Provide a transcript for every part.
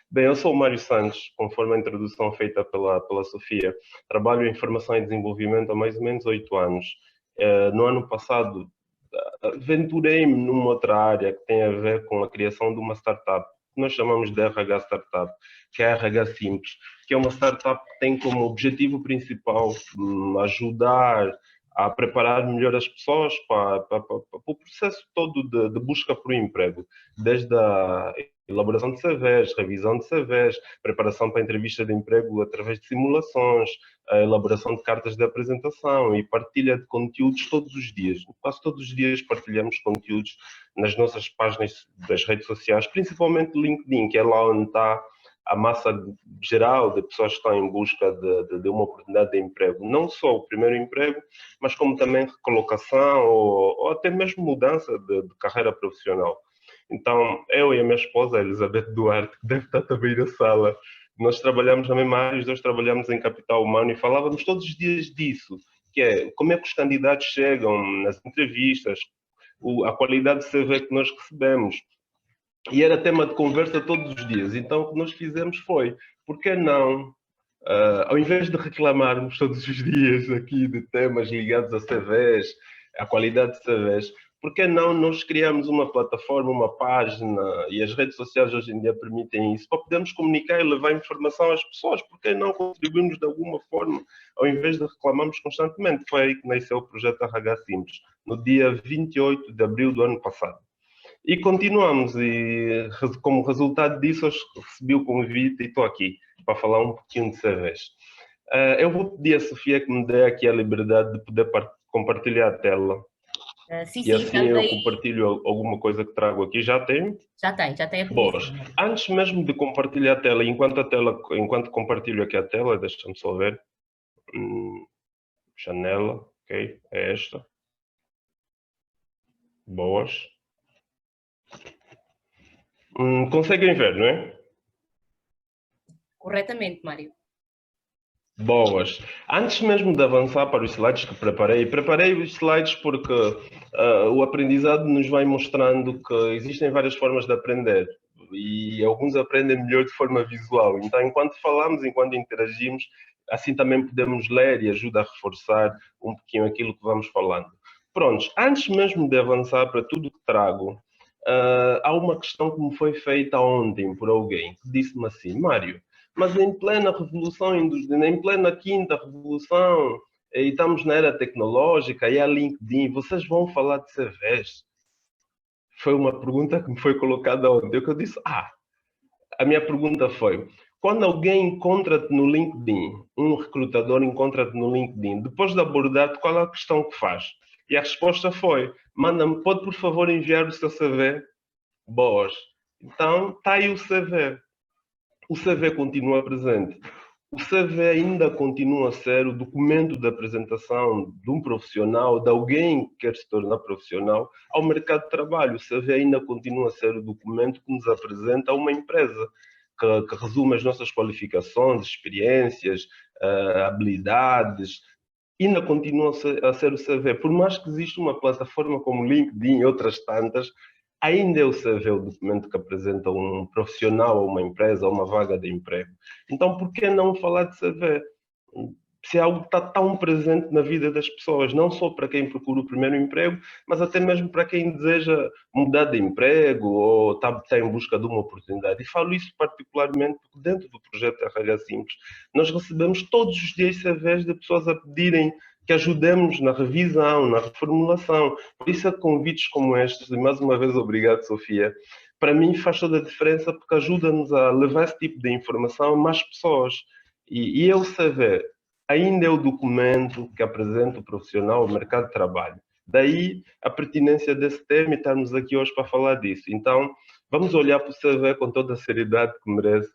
Bem, eu sou o Mário Santos, conforme a introdução feita pela Sofia. Trabalho em formação e desenvolvimento há mais ou menos 8 anos. No ano passado, aventurei-me numa outra área que tem a ver com a criação de uma startup, que nós chamamos de RH Startup, que é a RH Simples, que é uma startup que tem como objetivo principal ajudar a preparar melhor as pessoas para o processo todo de busca por um emprego, desde a elaboração de CVs, revisão de CVs, preparação para a entrevista de emprego através de simulações, a elaboração de cartas de apresentação e partilha de conteúdos todos os dias. Quase todos os dias partilhamos conteúdos nas nossas páginas das redes sociais, principalmente LinkedIn, que é lá onde está a massa geral de pessoas que estão em busca de uma oportunidade de emprego. Não só o primeiro emprego, mas como também recolocação ou até mesmo mudança de carreira profissional. Então, eu e a minha esposa, a Elizabeth Duarte, que deve estar também na sala, nós trabalhamos na mesma área, os dois trabalhamos em capital humano e falávamos todos os dias disso, que é como é que os candidatos chegam nas entrevistas, a qualidade de CV que nós recebemos. E era tema de conversa todos os dias. Então, o que nós fizemos foi, por que não, ao invés de reclamarmos todos os dias aqui de temas ligados a CVs, à qualidade de CVs, por que não nós criamos uma plataforma, uma página, e as redes sociais hoje em dia permitem isso, para podermos comunicar e levar informação às pessoas? Por que não contribuirmos de alguma forma, ao invés de reclamarmos constantemente? Foi aí que nasceu o projeto RH Simples, no dia 28 de abril do ano passado. E continuamos, e como resultado disso, eu recebi o convite e estou aqui para falar um pouquinho de CVs. Eu vou pedir a Sofia que me dê aqui a liberdade de poder compartilhar a tela. Sim, E assim eu aí. compartilho alguma coisa que trago aqui. Já tem? Já tem a Boas. Antes mesmo de compartilhar a tela, enquanto compartilho aqui a tela, deixa-me só ver. Janela, ok, é esta. Boas. Conseguem ver, não é? Corretamente, Mário. Boas. Antes mesmo de avançar para os slides que preparei os slides porque o aprendizado nos vai mostrando que existem várias formas de aprender e alguns aprendem melhor de forma visual. Então, enquanto falamos, enquanto interagimos, assim também podemos ler e ajuda a reforçar um pouquinho aquilo que vamos falando. Prontos, antes mesmo de avançar para tudo que trago, há uma questão que me foi feita ontem por alguém que disse-me assim: Mário, mas em plena revolução industrial, em plena quinta revolução, e estamos na era tecnológica, e há LinkedIn, vocês vão falar de CVs? Foi uma pergunta que me foi colocada ontem, que eu disse, a minha pergunta foi, quando alguém encontra-te no LinkedIn, um recrutador encontra-te no LinkedIn, depois de abordar-te, qual é a questão que faz? E a resposta foi, manda-me, pode por favor enviar o seu CV? Boas. Então, está aí o CV. O CV continua presente. O CV ainda continua a ser o documento de apresentação de um profissional, de alguém que quer se tornar profissional, ao mercado de trabalho. O CV ainda continua a ser o documento que nos apresenta a uma empresa, que resume as nossas qualificações, experiências, habilidades. Ainda continua a ser o CV. Por mais que exista uma plataforma como LinkedIn e outras tantas, ainda é o CV o documento que apresenta um profissional, ou uma empresa, ou uma vaga de emprego. Então, por que não falar de CV? Se é algo que está tão presente na vida das pessoas, não só para quem procura o primeiro emprego, mas até mesmo para quem deseja mudar de emprego ou está em busca de uma oportunidade. E falo isso particularmente porque dentro do projeto RH Simples, nós recebemos todos os dias CVs de pessoas a pedirem que ajudemos na revisão, na reformulação. Por isso, convites como estes, e mais uma vez obrigado, Sofia, para mim faz toda a diferença porque ajuda-nos a levar esse tipo de informação a mais pessoas. E o CV ainda é o documento que apresenta o profissional ao mercado de trabalho. Daí a pertinência desse tema e estarmos aqui hoje para falar disso. Então, vamos olhar para o CV com toda a seriedade que merece,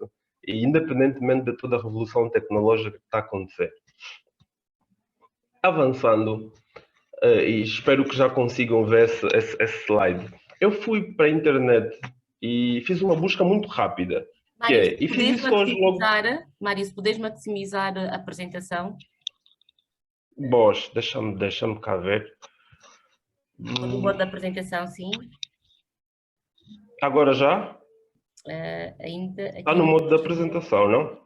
e independentemente de toda a revolução tecnológica que está a acontecer. Avançando, e espero que já consigam ver esse slide. Eu fui para a internet e fiz uma busca muito rápida. Mário, E fiz isso hoje logo. Mário, se puderes maximizar a apresentação. Boas, deixa-me cá ver. O modo da apresentação, sim. Agora já? Ainda Está aqui no modo de apresentação, não?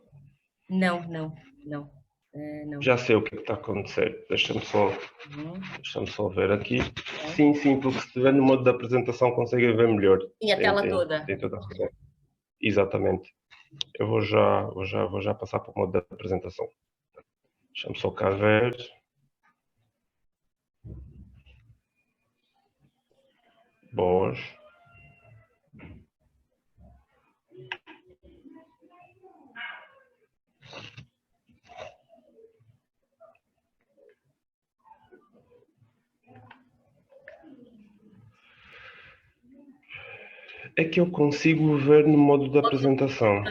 não. Já sei o que está a acontecer. Deixa-me só ver aqui. Sim, porque se estiver no modo de apresentação consegue ver melhor. E a tela toda. Tem toda a razão. Exatamente. Eu vou já passar para o modo de apresentação. Deixa-me só cá ver. Boas. É que eu consigo ver no modo de apresentação.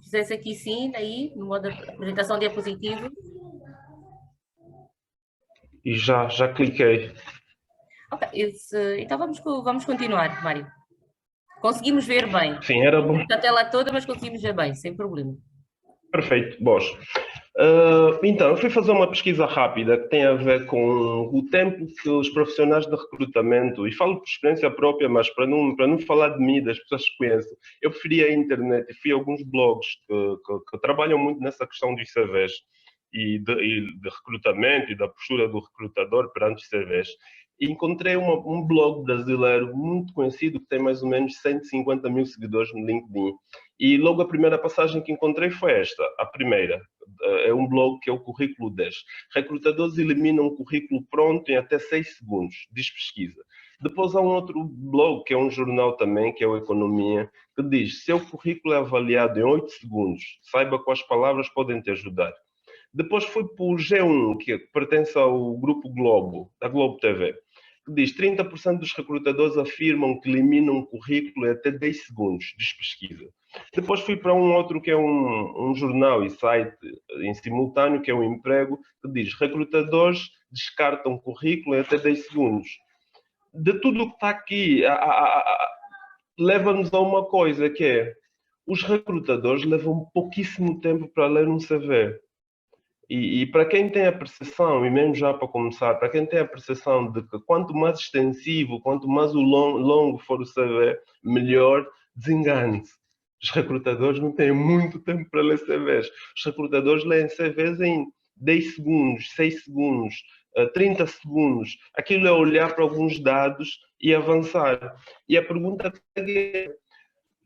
Fizesse aqui sim, aí, no modo de apresentação diapositiva. E já cliquei. Ok, então vamos continuar, Mário. Conseguimos ver bem. Sim, era bom. A tela toda, mas conseguimos ver bem, sem problema. Perfeito, boas. Então, eu fui fazer uma pesquisa rápida que tem a ver com o tempo que os profissionais de recrutamento, e falo por experiência própria, mas para não falar de mim, das pessoas que conheço, eu preferi a internet e fui a alguns blogs que trabalham muito nessa questão dos CVs e de recrutamento e da postura do recrutador perante os CVs. E encontrei um blog brasileiro muito conhecido que tem mais ou menos 150 mil seguidores no LinkedIn. E logo a primeira passagem que encontrei foi esta, a primeira. É um blog que é o Currículo 10. Recrutadores eliminam um currículo pronto em até 6 segundos, diz pesquisa. Depois há um outro blog, que é um jornal também, que é o Economia, que diz: seu currículo é avaliado em 8 segundos, saiba quais palavras podem te ajudar. Depois fui para o G1, que pertence ao Grupo Globo, da Globo TV, que diz: 30% dos recrutadores afirmam que eliminam um currículo em até 10 segundos, diz pesquisa. Depois fui para um outro que é um jornal e site em simultâneo, que é o Emprego, que diz: recrutadores descartam currículo em até 10 segundos. De tudo o que está aqui, leva-nos a uma coisa, que é: os recrutadores levam pouquíssimo tempo para ler um CV. E para quem tem a percepção, e mesmo já para começar, para quem tem a percepção de que quanto mais extensivo, quanto mais longo for o CV, melhor, desengane-se. Os recrutadores não têm muito tempo para ler CVs. Os recrutadores leem CVs em 10 segundos, 6 segundos, 30 segundos. Aquilo é olhar para alguns dados e avançar. E a pergunta é: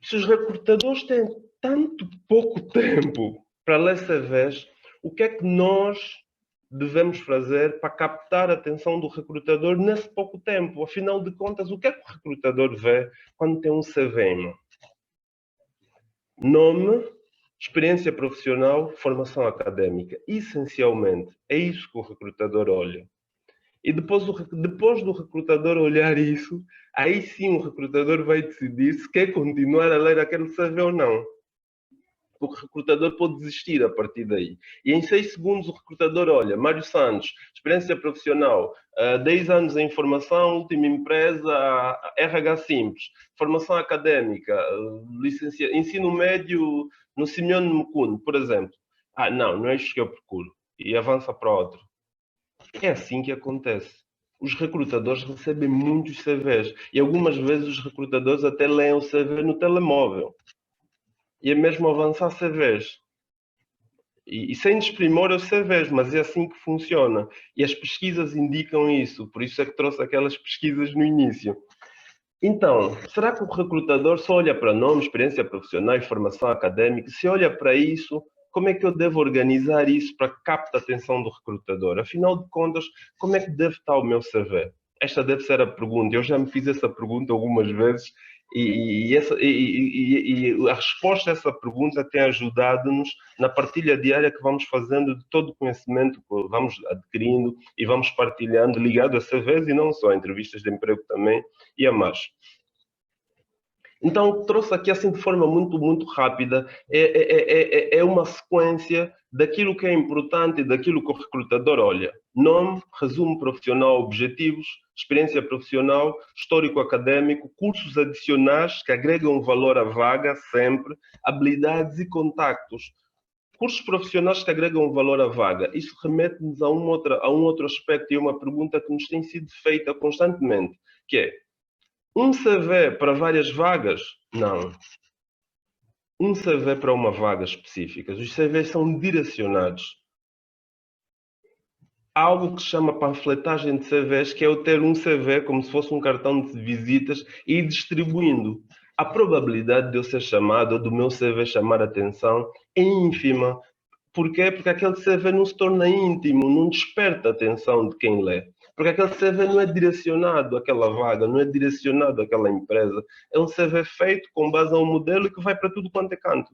se os recrutadores têm tanto pouco tempo para ler CVs, o que é que nós devemos fazer para captar a atenção do recrutador nesse pouco tempo? Afinal de contas, o que é que o recrutador vê quando tem um CV em mão? Nome, experiência profissional, formação académica. Essencialmente, é isso que o recrutador olha. E depois do recrutador olhar isso, aí sim o recrutador vai decidir se quer continuar a ler aquele CV ou não. O recrutador pode desistir a partir daí. E em 6 segundos o recrutador olha: Mário Santos, experiência profissional, 10 anos em formação, última empresa, RH simples, formação académica, ensino médio no Simeone Mukund, por exemplo. Não é isto que eu procuro. E avança para outro. É assim que acontece. Os recrutadores recebem muitos CVs e algumas vezes os recrutadores até leem o CV no telemóvel. E é mesmo avançar CVs. E sem desprimor os CVs, mas é assim que funciona. E as pesquisas indicam isso, por isso é que trouxe aquelas pesquisas no início. Então, será que o recrutador só olha para nome, experiência profissional e formação académica? Se olha para isso, como é que eu devo organizar isso para que capte a atenção do recrutador? Afinal de contas, como é que deve estar o meu CV? Esta deve ser a pergunta. Eu já me fiz essa pergunta algumas vezes e a resposta a essa pergunta tem ajudado-nos na partilha diária que vamos fazendo de todo o conhecimento que vamos adquirindo e vamos partilhando, ligado a CVs e não só, entrevistas de emprego também e a mais. Então, trouxe aqui assim de forma muito rápida, é uma sequência daquilo que é importante e daquilo que o recrutador olha. Nome, resumo profissional, objetivos, experiência profissional, histórico académico, cursos adicionais que agregam valor à vaga sempre, habilidades e contactos. Cursos profissionais que agregam valor à vaga. Isso remete-nos a um outro aspecto e a uma pergunta que nos tem sido feita constantemente, que é: Um CV para várias vagas? Não. Um CV para uma vaga específica. Os CVs são direcionados. Há algo que se chama panfletagem de CVs, que é eu ter um CV como se fosse um cartão de visitas e ir distribuindo. A probabilidade de eu ser chamado ou do meu CV chamar a atenção é ínfima. Porquê? Porque aquele CV não se torna íntimo, não desperta a atenção de quem lê. Porque aquele CV não é direcionado àquela vaga, não é direcionado àquela empresa. É um CV feito com base a um modelo que vai para tudo quanto é canto,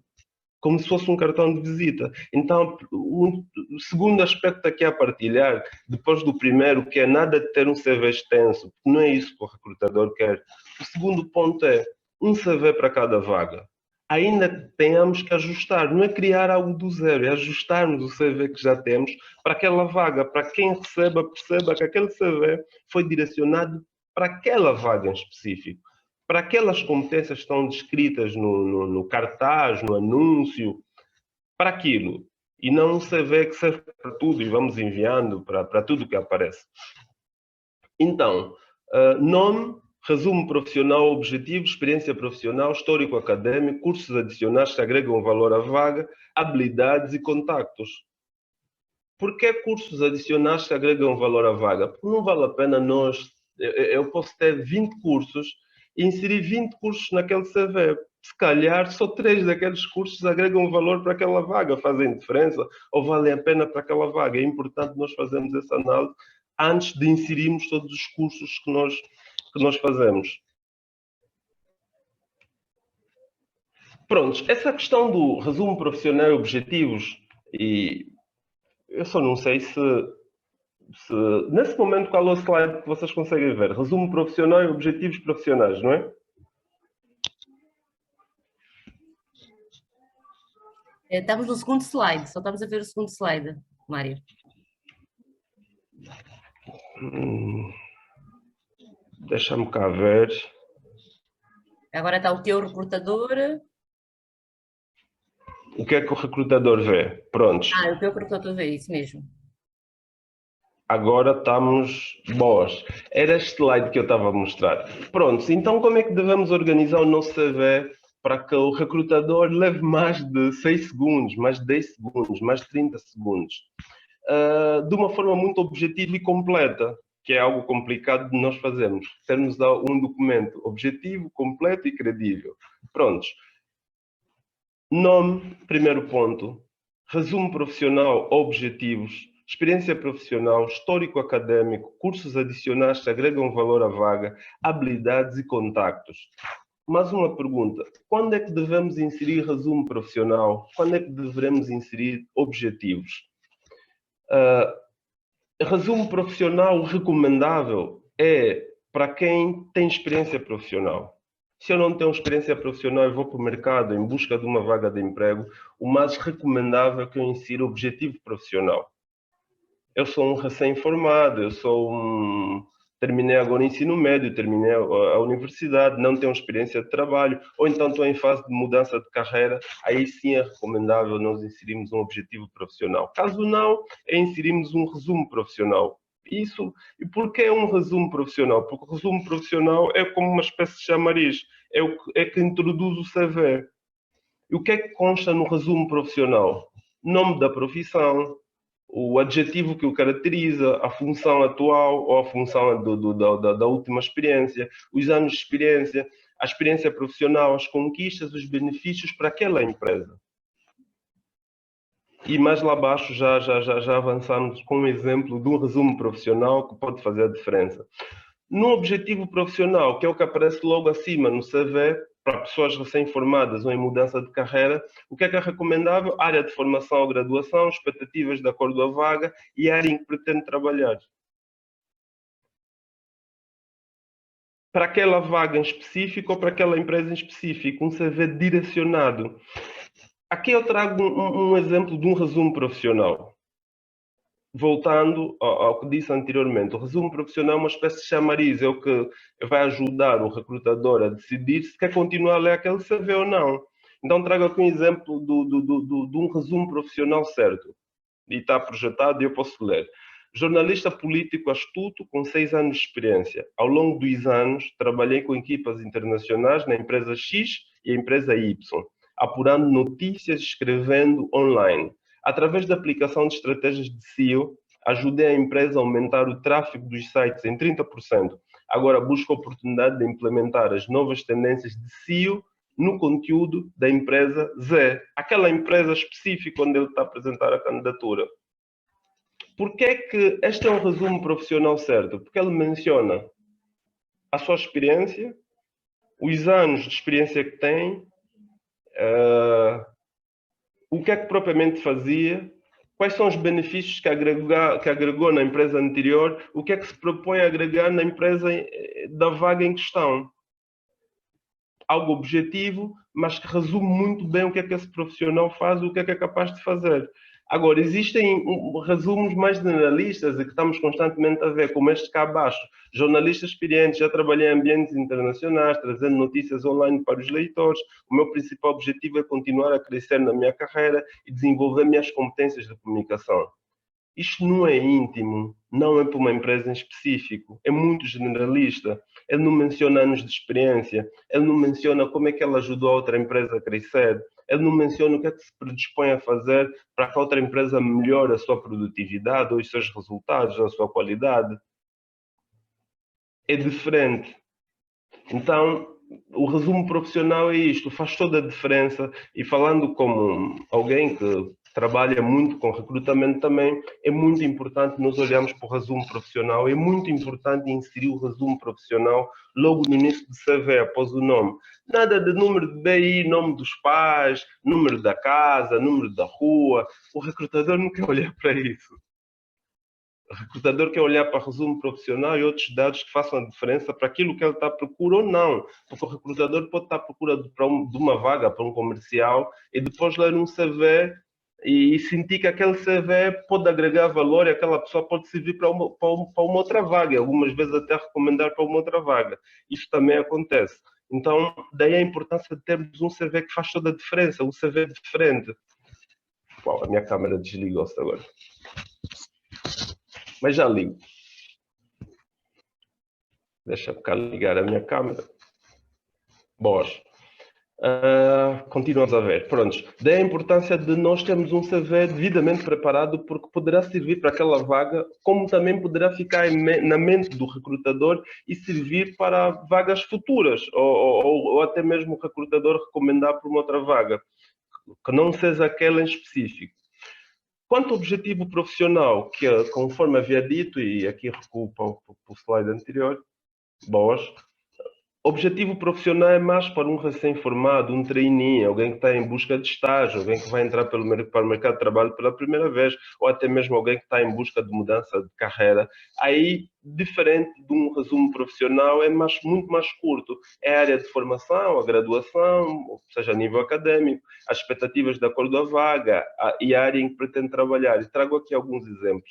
como se fosse um cartão de visita. Então, o segundo aspecto aqui a partilhar, depois do primeiro, que é nada de ter um CV extenso, porque não é isso que o recrutador quer. O segundo ponto é um CV para cada vaga. Ainda tenhamos que ajustar, não é criar algo do zero, é ajustarmos o CV que já temos para aquela vaga, para quem receba, perceba que aquele CV foi direcionado para aquela vaga em específico, para aquelas competências que estão descritas no cartaz, no anúncio, para aquilo. E não um CV que serve para tudo e vamos enviando para tudo que aparece. Então, nome, resumo profissional, objetivo, experiência profissional, histórico académico, cursos adicionais que agregam valor à vaga, habilidades e contactos. Por que cursos adicionais que agregam valor à vaga? Porque não vale a pena eu posso ter 20 cursos e inserir 20 cursos naquele CV. Se calhar só 3 daqueles cursos agregam valor para aquela vaga, fazem diferença ou valem a pena para aquela vaga. É importante nós fazermos essa análise antes de inserirmos todos os cursos que nós fazemos. Pronto, essa questão do resumo profissional e objetivos, e eu só não sei se nesse momento, qual é o slide que vocês conseguem ver? Resumo profissional e objetivos profissionais, não é? Estamos no segundo slide, só estamos a ver o segundo slide, Mário. Deixa-me cá ver. Agora está o teu recrutador. O que é que o recrutador vê? Prontos. O teu recrutador vê isso mesmo. Agora estamos boas. Era este slide que eu estava a mostrar. Pronto, então como é que devemos organizar o nosso CV para que o recrutador leve mais de 6 segundos, mais de 10 segundos, mais de 30 segundos? De uma forma muito objetiva e completa, que é algo complicado de nós fazermos. Termos um documento objetivo, completo e credível. Prontos. Nome, primeiro ponto. Resumo profissional, objetivos. Experiência profissional, histórico académico, cursos adicionais que agregam valor à vaga, habilidades e contactos. Mais uma pergunta. Quando é que devemos inserir resumo profissional? Quando é que devemos inserir objetivos? Resumo profissional recomendável é para quem tem experiência profissional. Se eu não tenho experiência profissional e vou para o mercado em busca de uma vaga de emprego, o mais recomendável é que eu insira objetivo profissional. Eu sou um recém-formado, terminei agora o ensino médio, terminei a universidade, não tenho experiência de trabalho, ou então estou em fase de mudança de carreira, aí sim é recomendável nós inserirmos um objetivo profissional. Caso não, é inserirmos um resumo profissional. Isso, e por que é um resumo profissional? Porque o resumo profissional é como uma espécie de chamariz, é que introduz o CV. E o que é que consta no resumo profissional? Nome da profissão, o adjetivo que o caracteriza, a função atual ou a função da última experiência, os anos de experiência, a experiência profissional, as conquistas, os benefícios para aquela empresa. E mais lá abaixo já avançamos com um exemplo de um resumo profissional que pode fazer a diferença. No objetivo profissional, que é o que aparece logo acima no CV, para pessoas recém-formadas ou em mudança de carreira, o que é recomendável? Área de formação ou graduação, expectativas de acordo com a vaga e área em que pretende trabalhar. Para aquela vaga em específico ou para aquela empresa em específico, um CV direcionado. Aqui eu trago um exemplo de um resumo profissional. Voltando ao que disse anteriormente, o resumo profissional é uma espécie de chamariz, é o que vai ajudar o recrutador a decidir se quer continuar a ler aquele CV ou não. Então trago aqui um exemplo de um resumo profissional certo. E está projetado e eu posso ler. Jornalista político astuto com 6 anos de experiência. Ao longo dos anos, trabalhei com equipas internacionais na empresa X e a empresa Y, apurando notícias e escrevendo online. Através da aplicação de estratégias de SEO, ajudei a empresa a aumentar o tráfego dos sites em 30%. Agora busco a oportunidade de implementar as novas tendências de SEO no conteúdo da empresa Z, aquela empresa específica onde ele está a apresentar a candidatura. Por que é que este é um resumo profissional certo? Porque ele menciona a sua experiência, os anos de experiência que tem, o que é que propriamente fazia, quais são os benefícios que agregou na empresa anterior, o que é que se propõe a agregar na empresa da vaga em questão. Algo objetivo, mas que resume muito bem o que é que esse profissional faz, o que é capaz de fazer. Agora, existem resumos mais generalistas e que estamos constantemente a ver, como este cá abaixo. Jornalista experiente, já trabalhei em ambientes internacionais, trazendo notícias online para os leitores. O meu principal objetivo é continuar a crescer na minha carreira e desenvolver minhas competências de comunicação. Isto não é íntimo, não é para uma empresa em específico, é muito generalista. Ele não menciona anos de experiência, ele não menciona como é que ela ajudou a outra empresa a crescer, ele não menciona o que é que se predispõe a fazer para que a outra empresa melhore a sua produtividade ou os seus resultados, a sua qualidade. É diferente. Então, o resumo profissional é isto, faz toda a diferença. E falando como alguém que trabalha muito com recrutamento também, é muito importante nós olharmos para o resumo profissional, é muito importante inserir o resumo profissional logo no início do CV, após o nome. Nada de número de BI, nome dos pais, número da casa, número da rua. O recrutador não quer olhar para isso. O recrutador quer olhar para resumo profissional e outros dados que façam a diferença para aquilo que ele está à procura ou não. Porque o recrutador pode estar à procura de uma vaga, para um comercial, e depois ler um CV e sentir que aquele CV pode agregar valor e aquela pessoa pode servir para uma outra vaga, algumas vezes até recomendar para uma outra vaga. Isso também acontece. Então, daí a importância de termos um CV que faz toda a diferença, um CV diferente. Uau, a minha câmera desligou-se agora. Mas já ligo. Deixa-me cá ligar a minha câmera. Boas. Continuamos a ver. Prontos. Daí a importância de nós termos um CV devidamente preparado, porque poderá servir para aquela vaga, como também poderá ficar na mente do recrutador e servir para vagas futuras, ou até mesmo o recrutador recomendar para uma outra vaga, que não seja aquela em específico. Quanto ao objetivo profissional, que conforme havia dito, e aqui recuo para o slide anterior, boas. Objetivo profissional é mais para um recém-formado, um trainee, alguém que está em busca de estágio, alguém que vai entrar para o mercado de trabalho pela primeira vez, ou até mesmo alguém que está em busca de mudança de carreira. Aí, diferente de um resumo profissional, é muito mais curto. É a área de formação, a graduação, ou seja, a nível académico, as expectativas de acordo à vaga e a área em que pretende trabalhar. E trago aqui alguns exemplos.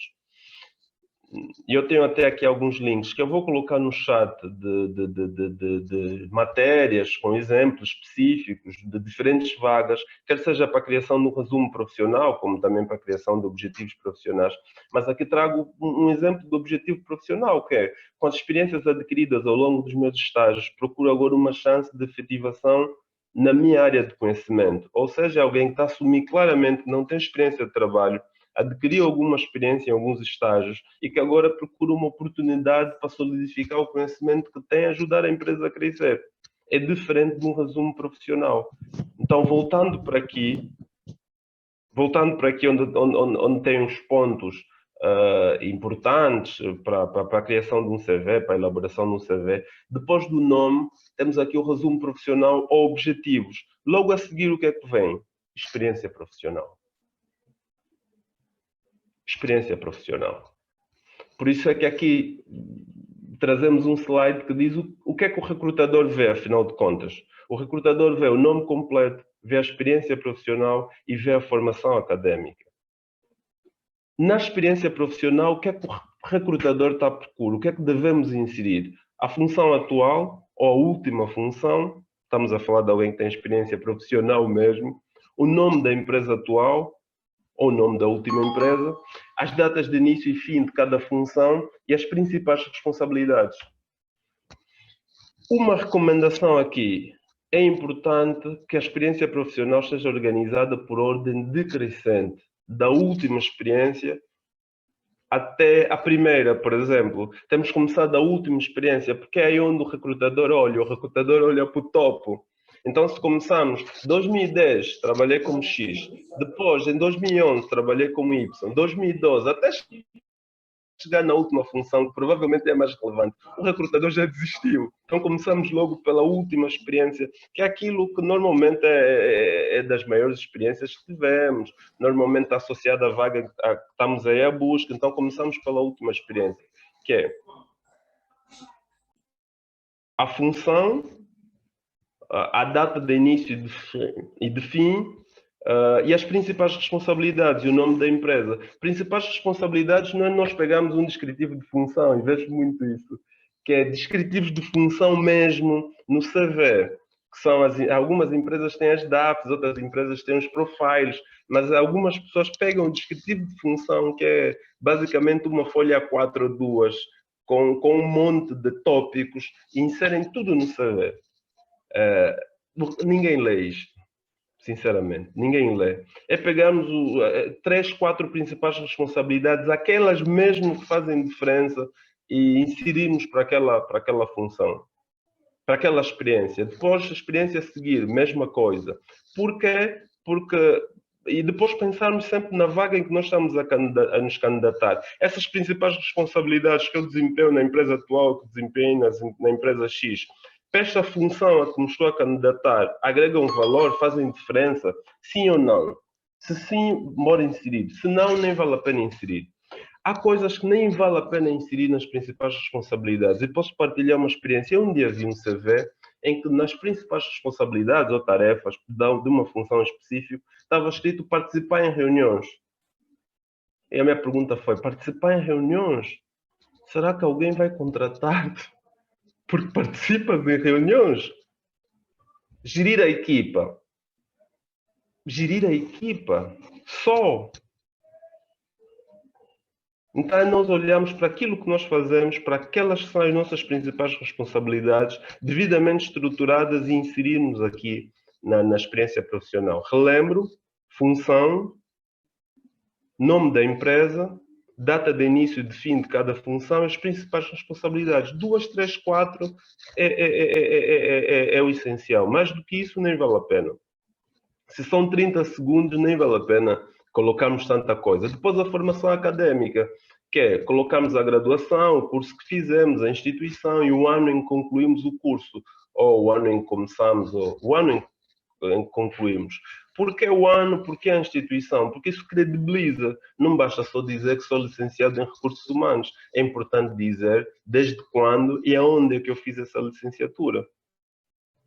E eu tenho até aqui alguns links que eu vou colocar no chat de matérias com exemplos específicos de diferentes vagas, quer seja para a criação do resumo profissional, como também para a criação de objetivos profissionais. Mas aqui trago um exemplo de objetivo profissional, que é, com as experiências adquiridas ao longo dos meus estágios, procuro agora uma chance de efetivação na minha área de conhecimento. Ou seja, alguém que está a assumir claramente que não tem experiência de trabalho, adquiriu alguma experiência em alguns estágios e que agora procura uma oportunidade para solidificar o conhecimento que tem e ajudar a empresa a crescer. É diferente de um resumo profissional. Então, voltando para aqui onde tem uns pontos importantes para a criação de um CV, para a elaboração de um CV, depois do nome, temos aqui o resumo profissional ou objetivos. Logo a seguir, o que é que vem? Experiência profissional. Experiência profissional. Por isso é que aqui trazemos um slide que diz o que é que o recrutador vê, afinal de contas. O recrutador vê o nome completo, vê a experiência profissional e vê a formação académica. Na experiência profissional, o que é que o recrutador está à procura? O que é que devemos inserir? A função atual ou a última função, estamos a falar de alguém que tem experiência profissional mesmo, o nome da empresa atual, ou o nome da última empresa, as datas de início e fim de cada função e as principais responsabilidades. Uma recomendação aqui: é importante que a experiência profissional seja organizada por ordem decrescente, da última experiência até a primeira, por exemplo. Temos que começar da última experiência, porque é aí onde o recrutador olha para o topo. Então, se começarmos em 2010, trabalhei como X, depois, em 2011, trabalhei como Y, 2012, até chegar na última função, que provavelmente é mais relevante, o recrutador já desistiu. Então começamos logo pela última experiência, que é aquilo que normalmente é das maiores experiências que tivemos, normalmente está associada à vaga que estamos aí à busca, então começamos pela última experiência, que é a função, a data de início e de fim, e as principais responsabilidades e o nome da empresa. Principais responsabilidades não é nós pegarmos um descritivo de função, e vejo muito isso, que é descritivos de função mesmo no CV, que são algumas empresas têm as DAPs, outras empresas têm os profiles, mas algumas pessoas pegam o descritivo de função, que é basicamente uma folha A4 ou duas, com um monte de tópicos, e inserem tudo no CV. Ninguém lê isto. Sinceramente, ninguém lê. É pegarmos 3, 4 principais responsabilidades, aquelas mesmo que fazem diferença, e inserirmos para aquela função, para aquela experiência. Depois, a experiência a seguir, mesma coisa. Porquê? Porque... E depois pensarmos sempre na vaga em que nós estamos a nos candidatar. Essas principais responsabilidades que eu desempenho na empresa atual, que desempenho na empresa X, para esta função a que me estou a candidatar, agregam valor, fazem diferença? Sim ou não? Se sim, bora inserir. Se não, nem vale a pena inserir. Há coisas que nem vale a pena inserir nas principais responsabilidades. E posso partilhar uma experiência. Eu um dia vi um CV em que nas principais responsabilidades ou tarefas de uma função específica estava escrito participar em reuniões. E a minha pergunta foi: participar em reuniões? Será que alguém vai contratar-te porque participas em reuniões? Gerir a equipa. Gerir a equipa. Só. Então, nós olhamos para aquilo que nós fazemos, para aquelas que são as nossas principais responsabilidades, devidamente estruturadas e inserirmos aqui na experiência profissional. Relembro: função, nome da empresa, data de início e de fim de cada função, as principais responsabilidades. 2, 3, 4 é o essencial. Mais do que isso, nem vale a pena. Se são 30 segundos, nem vale a pena colocarmos tanta coisa. Depois, a formação académica, que é colocarmos a graduação, o curso que fizemos, a instituição e o ano em que concluímos o curso, ou o ano em que começamos, ou o ano em que concluímos. Porquê o ano? Porquê a instituição? Porque isso credibiliza. Não basta só dizer que sou licenciado em recursos humanos. É importante dizer desde quando e aonde é que eu fiz essa licenciatura.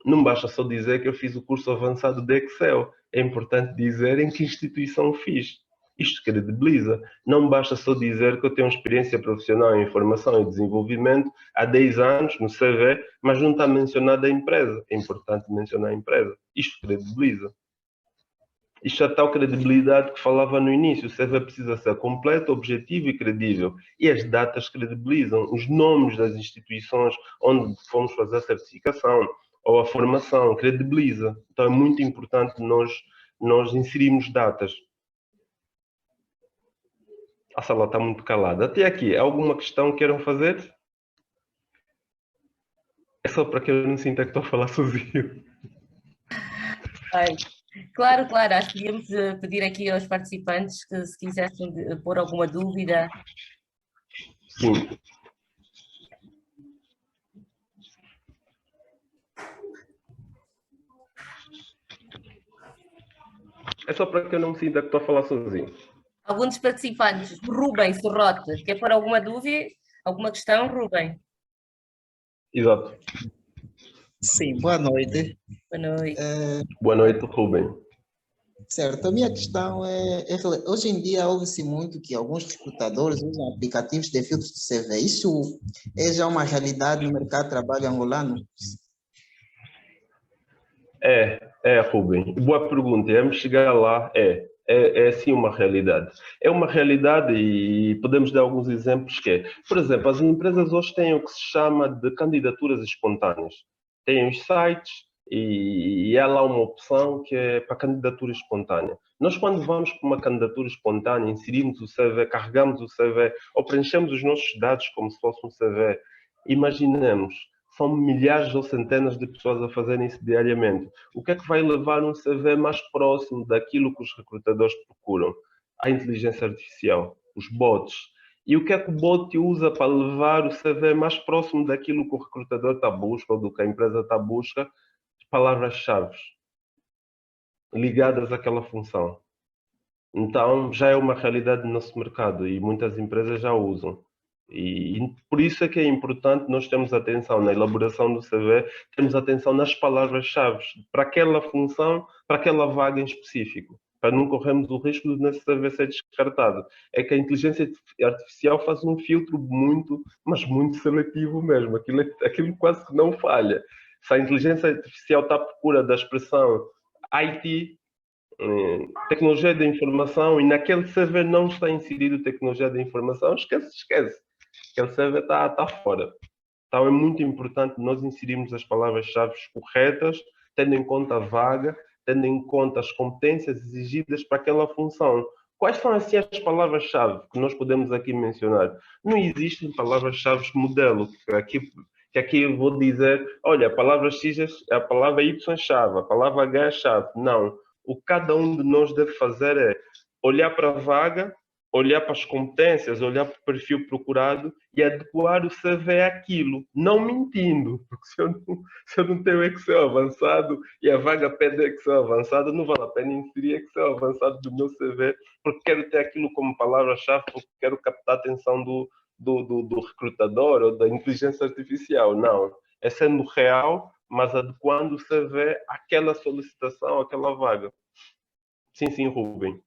Não basta só dizer que eu fiz o curso avançado de Excel. É importante dizer em que instituição fiz. Isto credibiliza. Não basta só dizer que eu tenho experiência profissional em formação e desenvolvimento há 10 anos no CV, mas não está mencionada a empresa. É importante mencionar a empresa. Isto credibiliza. Isto é a tal credibilidade que falava no início. O CV precisa ser completo, objetivo e credível. E as datas credibilizam. Os nomes das instituições onde fomos fazer a certificação ou a formação credibiliza. Então é muito importante nós inserirmos datas. A sala está muito calada. Até aqui, alguma questão que queiram fazer? É só para que eu não sinta que estou a falar sozinho. Ai, claro, claro. Acho que podíamos pedir aqui aos participantes que, se quisessem pôr alguma dúvida. Sim. É só para que eu não me sinta que estou a falar sozinho. Algum dos participantes, Rubem Serrote, quer pôr alguma dúvida, alguma questão, Rubem? Exato. Sim, boa noite. Boa noite. Boa noite, Rubem. Certo, a minha questão hoje em dia ouve-se muito que alguns recrutadores usam aplicativos de filtros de CV. Isso é já uma realidade no mercado de trabalho angolano? Rubem. Boa pergunta. Vamos chegar lá. é sim uma realidade. É uma realidade e podemos dar alguns exemplos que é, por exemplo, as empresas hoje têm o que se chama de candidaturas espontâneas. Têm os sites e há lá uma opção que é para candidatura espontânea. Nós, quando vamos para uma candidatura espontânea, inserimos o CV, carregamos o CV ou preenchemos os nossos dados como se fosse um CV. Imaginemos, são milhares ou centenas de pessoas a fazerem isso diariamente. O que é que vai levar um CV mais próximo daquilo que os recrutadores procuram? A inteligência artificial, os bots. E o que é que o bot usa para levar o CV mais próximo daquilo que o recrutador está à busca ou do que a empresa está à busca? Palavras-chave ligadas àquela função. Então, já é uma realidade no nosso mercado e muitas empresas já usam. E por isso é que é importante nós termos atenção na elaboração do CV, termos atenção nas palavras-chave para aquela função, para aquela vaga em específico, para não corrermos o risco de nesse CV ser descartado. É que a inteligência artificial faz um filtro muito, mas muito seletivo mesmo. Aquilo quase que não falha. Se a inteligência artificial está à procura da expressão IT, tecnologia da informação, e naquele CV não está inserido tecnologia da informação, esquece. Aquele CV está fora. Então é muito importante nós inserirmos as palavras-chave corretas, tendo em conta a vaga, tendo em conta as competências exigidas para aquela função. Quais são assim as palavras-chave que nós podemos aqui mencionar? Não existem palavras-chave modelo, que aqui eu vou dizer, olha, a palavra X é a palavra Y-chave, a palavra H é chave. Não. O que cada um de nós deve fazer é olhar para a vaga, olhar para as competências, olhar para o perfil procurado e adequar o CV àquilo, não mentindo, porque se eu não tenho Excel avançado e a vaga pede Excel avançado, não vale a pena inserir Excel avançado do meu CV, porque quero ter aquilo como palavra-chave, porque quero captar a atenção do recrutador ou da inteligência artificial. Não, é sendo real, mas adequando o CV àquela solicitação, àquela vaga. Sim, Rubem.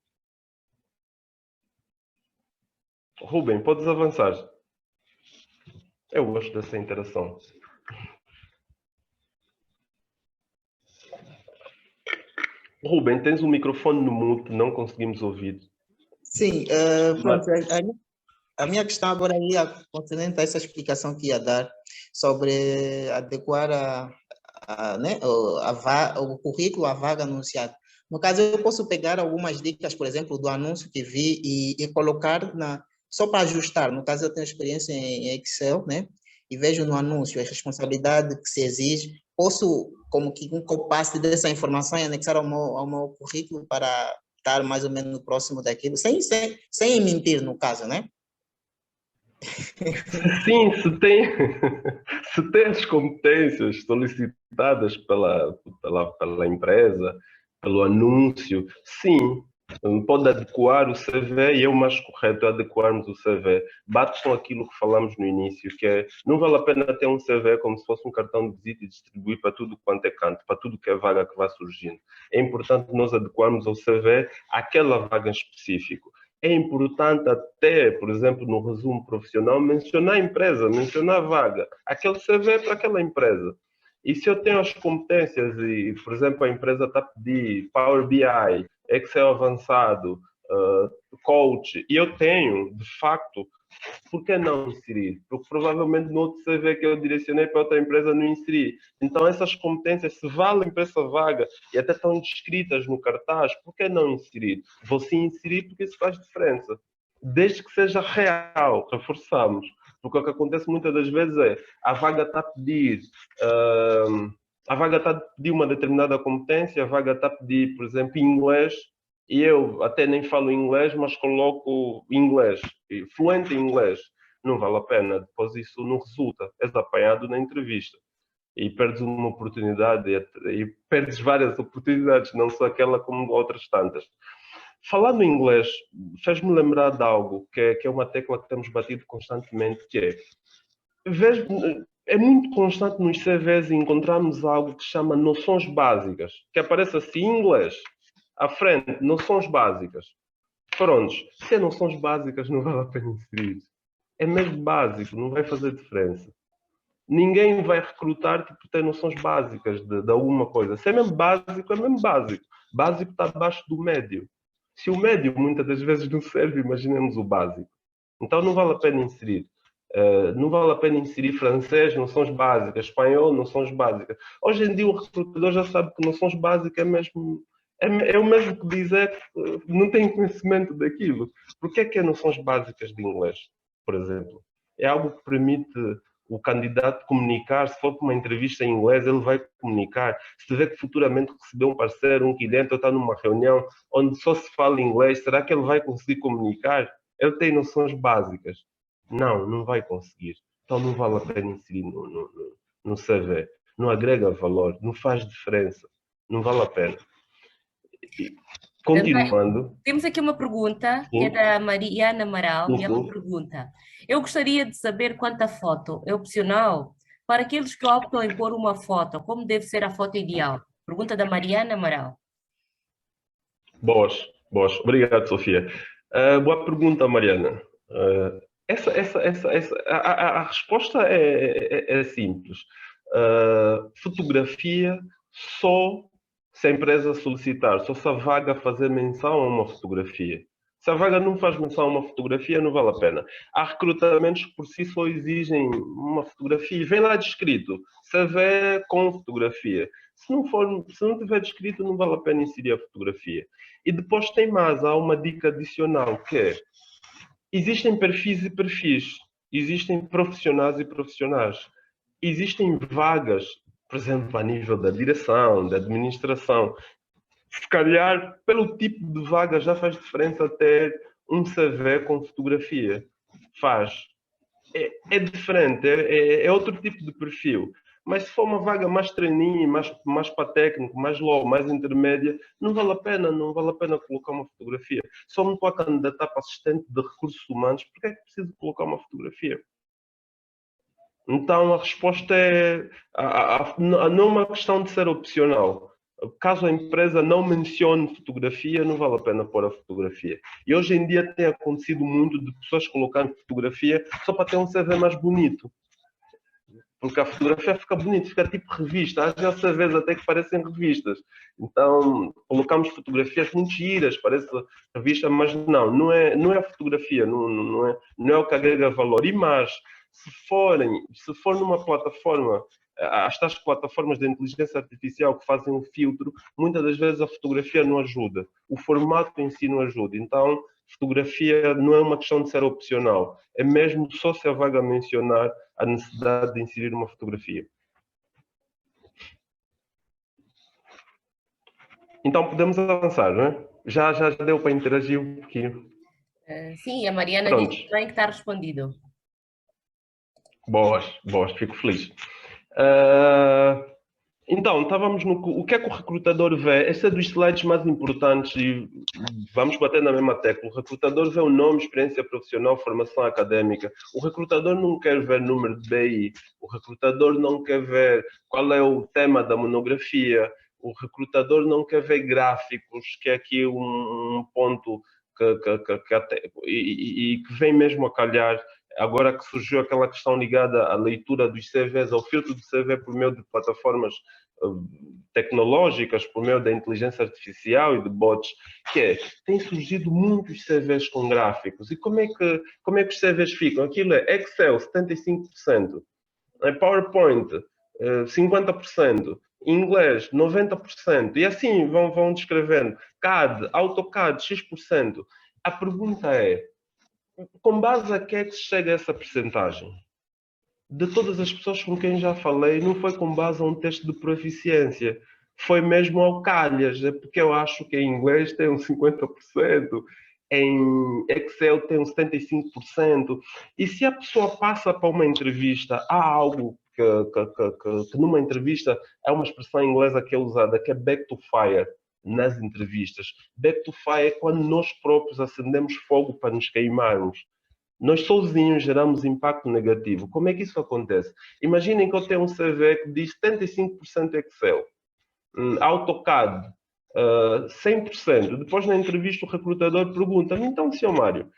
Rubem, podes avançar. Eu gosto dessa interação. Rubem, tens o microfone no mute, não conseguimos ouvir. Sim, pronto, a minha questão agora ia concernente a essa explicação que ia dar sobre adequar né, o currículo à vaga anunciada. No caso, eu posso pegar algumas dicas, por exemplo, do anúncio que vi e colocar só para ajustar. No caso, eu tenho experiência em Excel, né? E vejo no anúncio a responsabilidade que se exige. Posso, como que um copy-paste dessa informação e anexar ao meu currículo para estar mais ou menos próximo daquilo, sem mentir, no caso, né? Sim, se tem as competências solicitadas pela empresa, pelo anúncio, sim, pode adequar o CV e é o mais correto adequarmos o CV. Bate com aquilo que falamos no início, que é, não vale a pena ter um CV como se fosse um cartão de visita e distribuir para tudo quanto é canto, para tudo que é vaga que vai surgindo. É importante nós adequarmos ao CV àquela vaga em específico. É importante até, por exemplo, no resumo profissional, mencionar a empresa, mencionar a vaga. Aquele CV é para aquela empresa. E se eu tenho as competências e, por exemplo, a empresa está a pedir Power BI, Excel avançado, coach, e eu tenho, de facto, por que não inserir? Porque provavelmente no outro CV que eu direcionei para outra empresa não inseri. Então essas competências se valem para essa vaga e até estão descritas no cartaz, por que não inserir? Vou sim inserir porque isso faz diferença. Desde que seja real, reforçamos. Porque o que acontece muitas das vezes é a vaga está a pedir uma determinada competência, a vaga está a pedir, por exemplo, inglês, e eu até nem falo inglês, mas coloco inglês, fluente em inglês. Não vale a pena, depois isso não resulta. És apanhado na entrevista e perdes uma oportunidade e perdes várias oportunidades, não só aquela como outras tantas. Falando em inglês, fez-me lembrar de algo que é uma tecla que temos batido constantemente, que é, é muito constante nos CVs encontrarmos algo que se chama noções básicas, que aparece assim em inglês, à frente, noções básicas. Prontos, se é noções básicas não vale a pena inserir. É mesmo básico, não vai fazer diferença. Ninguém vai recrutar-te por ter noções básicas de alguma coisa. Se é mesmo básico, é mesmo básico. Básico está abaixo do médio. Se o médio muitas das vezes não serve, imaginemos o básico. Então não vale a pena inserir. Não vale a pena inserir francês, noções básicas, espanhol, noções básicas. Hoje em dia o recrutador já sabe que noções básicas é o mesmo que dizer que não tem conhecimento daquilo. Por que é noções básicas de inglês, por exemplo? É algo que permite o candidato comunicar. Se for para uma entrevista em inglês, ele vai comunicar. Se tiver que futuramente receber um parceiro, um cliente, ou está numa reunião onde só se fala inglês, será que ele vai conseguir comunicar? Ele tem noções básicas. Não vai conseguir. Então não vale a pena inserir no CV. Não agrega valor, não faz diferença. Não vale a pena. E, continuando. Temos aqui uma pergunta, que é da Mariana Amaral, e ela pergunta: eu gostaria de saber quanto a foto é opcional para aqueles que optam em pôr uma foto, como deve ser a foto ideal? Pergunta da Mariana Amaral. Boas. Obrigado, Sofia. Boa pergunta, Mariana. A resposta é simples. Fotografia só se a empresa solicitar, só se a vaga fazer menção a uma fotografia. Se a vaga não faz menção a uma fotografia, não vale a pena. Há recrutamentos que por si só exigem uma fotografia. Vem lá descrito, CV com fotografia. Se não tiver descrito, não vale a pena inserir a fotografia. E depois tem mais, há uma dica adicional, que é: existem perfis e perfis, existem profissionais e profissionais, existem vagas, por exemplo, a nível da direção, da administração. Se calhar, pelo tipo de vaga, já faz diferença ter um CV com fotografia. Faz. É diferente, é outro tipo de perfil. Mas se for uma vaga mais trainee, mais para técnico, mais low, mais intermédia, não vale a pena colocar uma fotografia. Só me estou a candidatar para assistente de recursos humanos, porque é que preciso colocar uma fotografia? Então a resposta não é uma questão de ser opcional. Caso a empresa não mencione fotografia, não vale a pena pôr a fotografia. E hoje em dia tem acontecido muito de pessoas colocarem fotografia só para ter um CV mais bonito. Porque a fotografia fica bonita, fica tipo revista. Às vezes até que parecem revistas. Então, colocamos fotografias muito giras, parece revista, mas não é a fotografia, não é o que agrega valor. E mais, se for numa plataforma, as tais plataformas de inteligência artificial que fazem um filtro, muitas das vezes a fotografia não ajuda. O formato em si não ajuda. Então, fotografia não é uma questão de ser opcional. É mesmo só se a vaga mencionar a necessidade de inserir uma fotografia. Então podemos avançar, não é? Já deu para interagir um pouquinho. Sim, a Mariana disse bem que está respondido. Boas, fico feliz. Então, estávamos no... O que é que o recrutador vê? Este é dos slides mais importantes e vamos bater na mesma tecla. O recrutador vê o nome, experiência profissional, formação académica. O recrutador não quer ver número de BI. O recrutador não quer ver qual é o tema da monografia. O recrutador não quer ver gráficos, que é aqui um ponto que vem mesmo a calhar. Agora que surgiu aquela questão ligada à leitura dos CVs, ao filtro do CV por meio de plataformas tecnológicas, por meio da inteligência artificial e de bots, tem surgido muitos CVs com gráficos. E como é que os CVs ficam? Aquilo é Excel, 75%, PowerPoint, 50%, inglês, 90%, e assim vão descrevendo. CAD, AutoCAD, X%. A pergunta é: com base a que é que se chega a essa percentagem? De todas as pessoas com quem já falei, não foi com base a um teste de proficiência. Foi mesmo ao calhas, é porque eu acho que em inglês tem um 50%, em Excel tem um 75%. E se a pessoa passa para uma entrevista, há algo que numa entrevista é uma expressão inglesa que é usada, que é back to fire. Nas entrevistas. Back to fire é quando nós próprios acendemos fogo para nos queimarmos. Nós sozinhos geramos impacto negativo. Como é que isso acontece? Imaginem que eu tenho um CV que diz 75% Excel, AutoCAD, 100%. Depois na entrevista o recrutador pergunta-me: então, Sr. Mário,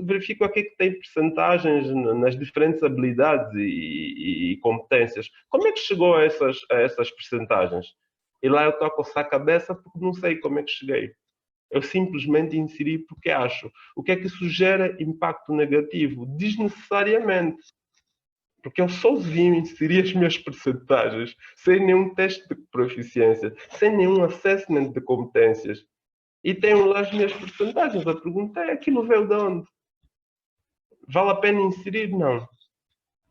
verifico aqui que tem percentagens nas diferentes habilidades e competências. Como é que chegou a essas percentagens? E lá eu estou a coçar a cabeça porque não sei como é que cheguei. Eu simplesmente inseri porque acho. O que é que isso gera? Impacto negativo, desnecessariamente. Porque eu sozinho inseri as minhas percentagens, sem nenhum teste de proficiência, sem nenhum assessment de competências. E tenho lá as minhas percentagens. A pergunta é, aquilo veio de onde? Vale a pena inserir? Não.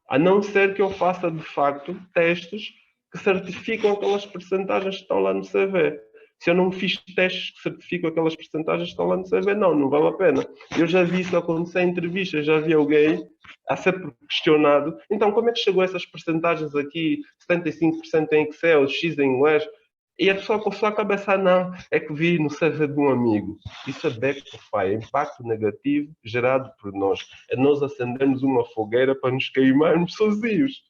A não ser que eu faça, de facto, testes que certificam aquelas percentagens que estão lá no CV. Se eu não fiz testes que certificam aquelas percentagens que estão lá no CV, não vale a pena. Eu já vi isso acontecer em entrevistas, já vi alguém a ser questionado. Então, como é que chegou a essas percentagens aqui? 75% em Excel, X em inglês? E a pessoa com a sua cabeça, não, é que vi no CV de um amigo. Isso é backfire, é impacto negativo gerado por nós. É nós acendermos uma fogueira para nos queimarmos sozinhos,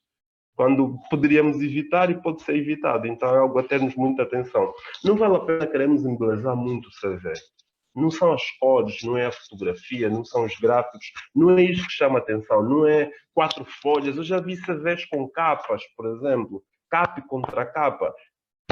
quando poderíamos evitar e pode ser evitado. Então é algo a termos muita atenção. Não vale a pena queremos embelezar muito o CV. Não são as cores, não é a fotografia, não são os gráficos, não é isso que chama atenção, não é 4 folhas. Eu já vi CVs com capas, por exemplo, capa e contra capa.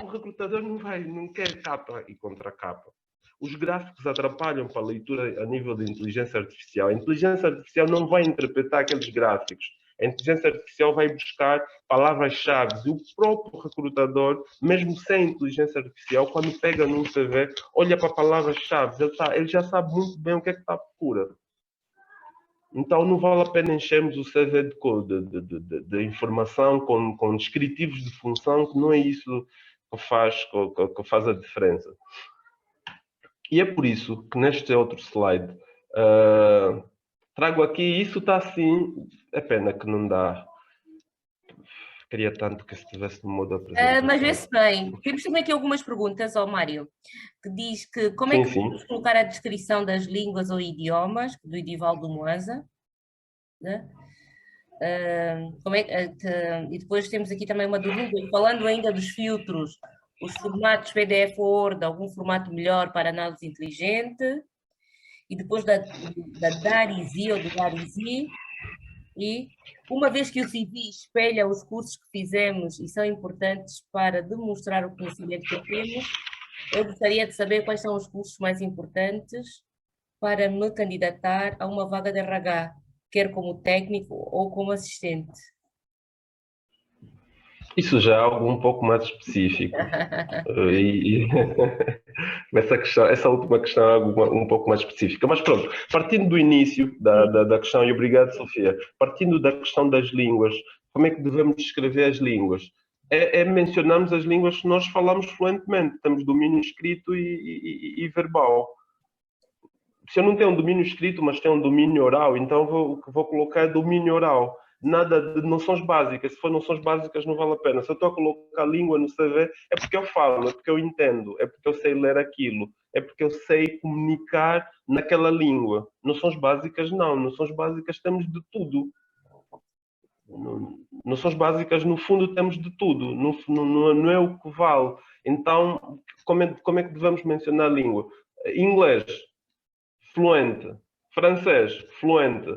O recrutador não quer capa e contra capa. Os gráficos atrapalham para a leitura a nível de inteligência artificial. A inteligência artificial não vai interpretar aqueles gráficos. A inteligência artificial vai buscar palavras-chave. E o próprio recrutador, mesmo sem inteligência artificial, quando pega num CV, olha para palavras-chave. Ele já sabe muito bem o que é que está à procura. Então não vale a pena enchermos o CV de informação com descritivos de função, que não é isso que faz a diferença. E é por isso que neste outro slide trago aqui, isso está assim, é pena que não dá. Queria tanto que estivesse no modo apresentação. Mas vê-se bem. Temos também aqui algumas perguntas ao Mário, que diz que como é que podemos colocar a descrição das línguas ou idiomas, do Edivaldo Moasa, né? E depois temos aqui também uma dúvida, falando ainda dos filtros, os formatos PDF ou Word, algum formato melhor para análise inteligente, e depois da Darisi ou do Darisi, e uma vez que o CV espelha os cursos que fizemos e são importantes para demonstrar o conhecimento que temos, eu gostaria de saber quais são os cursos mais importantes para me candidatar a uma vaga de RH, quer como técnico ou como assistente. Isso já é algo um pouco mais específico. Essa última questão é algo um pouco mais específica. Mas pronto, partindo do início da questão, e obrigado, Sofia, partindo da questão das línguas, como é que devemos descrever as línguas? Mencionamos as línguas que nós falamos fluentemente, temos domínio escrito e verbal. Se eu não tenho um domínio escrito, mas tenho um domínio oral, então vou colocar domínio oral. Nada de noções básicas. Se for noções básicas, não vale a pena. Se eu estou a colocar língua no CV, é porque eu falo, é porque eu entendo, é porque eu sei ler aquilo, é porque eu sei comunicar naquela língua. Noções básicas, não. Noções básicas temos de tudo. Noções básicas, no fundo, temos de tudo. Não é o que vale. Então, como é que devemos mencionar a língua? Inglês, fluente. Francês, fluente.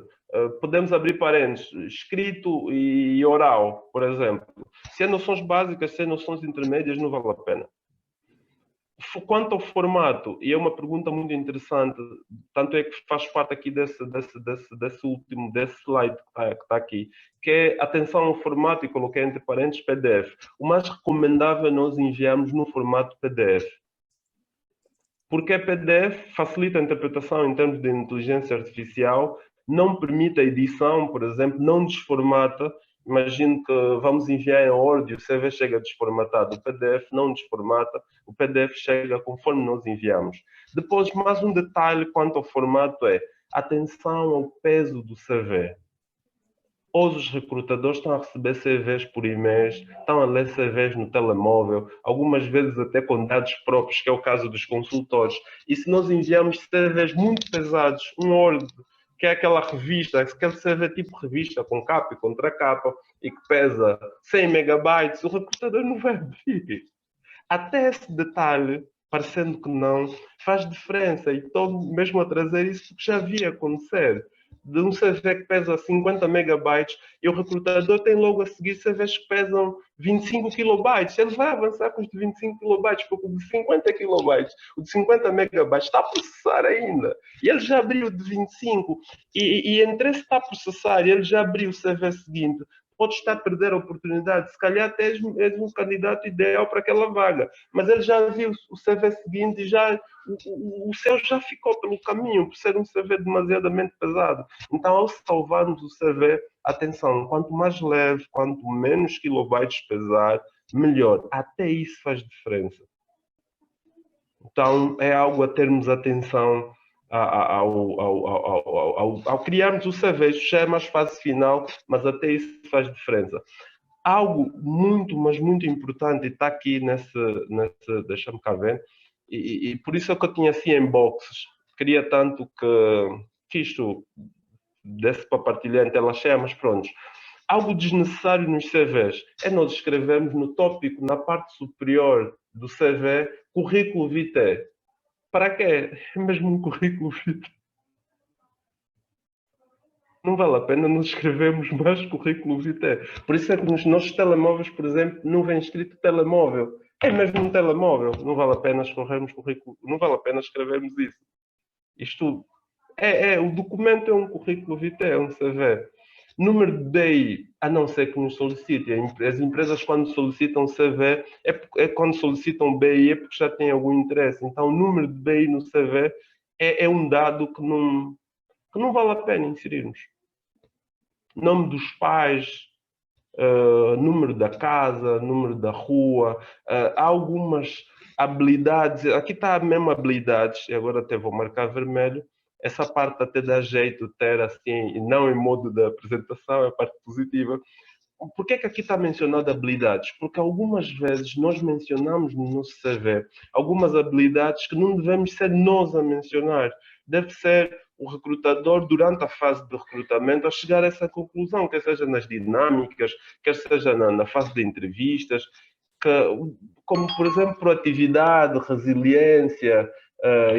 Podemos abrir parênteses, escrito e oral, por exemplo. Se é noções básicas, se é noções intermédias, não vale a pena. Quanto ao formato, e é uma pergunta muito interessante, tanto é que faz parte aqui desse slide que está aqui, que é atenção ao formato, e coloquei entre parênteses PDF. O mais recomendável é nós enviarmos no formato PDF. Porque a PDF facilita a interpretação em termos de inteligência artificial, não permite a edição, por exemplo, não desformata. Imagino que vamos enviar em Word e o CV chega desformatado. O PDF não desformata, o PDF chega conforme nós enviamos. Depois, mais um detalhe quanto ao formato é atenção ao peso do CV. Hoje os recrutadores estão a receber CVs por e-mail, estão a ler CVs no telemóvel, algumas vezes até com dados próprios, que é o caso dos consultores. E se nós enviamos CVs muito pesados, um Word, que é aquela revista, aquele CV tipo revista, com capa e contra capa, e que pesa 100 megabytes, o recrutador não vai abrir. Até esse detalhe, parecendo que não, faz diferença. E estou mesmo a trazer isso porque já vi acontecer. de um CV que pesa 50 megabytes e o recrutador tem logo a seguir CVs que pesam 25 kilobytes. Ele vai avançar com os de 25 kilobytes, porque o de 50 kilobytes, o de 50 megabytes está a processar ainda. E ele já abriu o de 25. E entre esse está a processar e ele já abriu o CV seguinte, pode estar a perder a oportunidade. Se calhar até és um candidato ideal para aquela vaga, mas ele já viu o CV seguinte e já o seu já ficou pelo caminho, por ser um CV demasiadamente pesado. Então, ao salvarmos o CV, atenção, quanto mais leve, quanto menos kilobytes pesar, melhor. Até isso faz diferença. Então, é algo a termos atenção ao criarmos o CV. Isso já é mais fase final, mas até isso faz diferença. Algo muito, mas muito importante, e está aqui nesse deixa-me cá ver, e por isso é que eu tinha assim em boxes. Queria tanto que isto desse para partilhar em tela cheia, mas pronto. Algo desnecessário nos CVs é nós escrevemos no tópico, na parte superior do CV, currículo vitae. Para quê? É mesmo um currículo vitae. Não vale a pena nos escrevermos mais currículo vitae. Por isso é que nos nossos telemóveis, por exemplo, não vem escrito telemóvel. É mesmo um telemóvel. Não vale a pena escrevermos currículo, não vale a pena escrevermos isso. Isto o documento é um currículo vitae, é um CV. Número de DI, a não ser que nos solicitem. As empresas, quando solicitam CV, quando solicitam BI, é porque já têm algum interesse. Então, o número de BI no CV é um dado que não vale a pena inserirmos. Nome dos pais, número da casa, número da rua, há algumas habilidades, aqui está mesmo habilidades, e agora até vou marcar vermelho, essa parte até dá jeito ter assim, e não em modo de apresentação, é a parte positiva. Por que é que aqui está mencionado habilidades? Porque algumas vezes nós mencionamos no nosso CV algumas habilidades que não devemos ser nós a mencionar. Deve ser o recrutador, durante a fase de recrutamento, a chegar a essa conclusão, quer seja nas dinâmicas, quer seja na fase de entrevistas, como, por exemplo, proatividade, resiliência,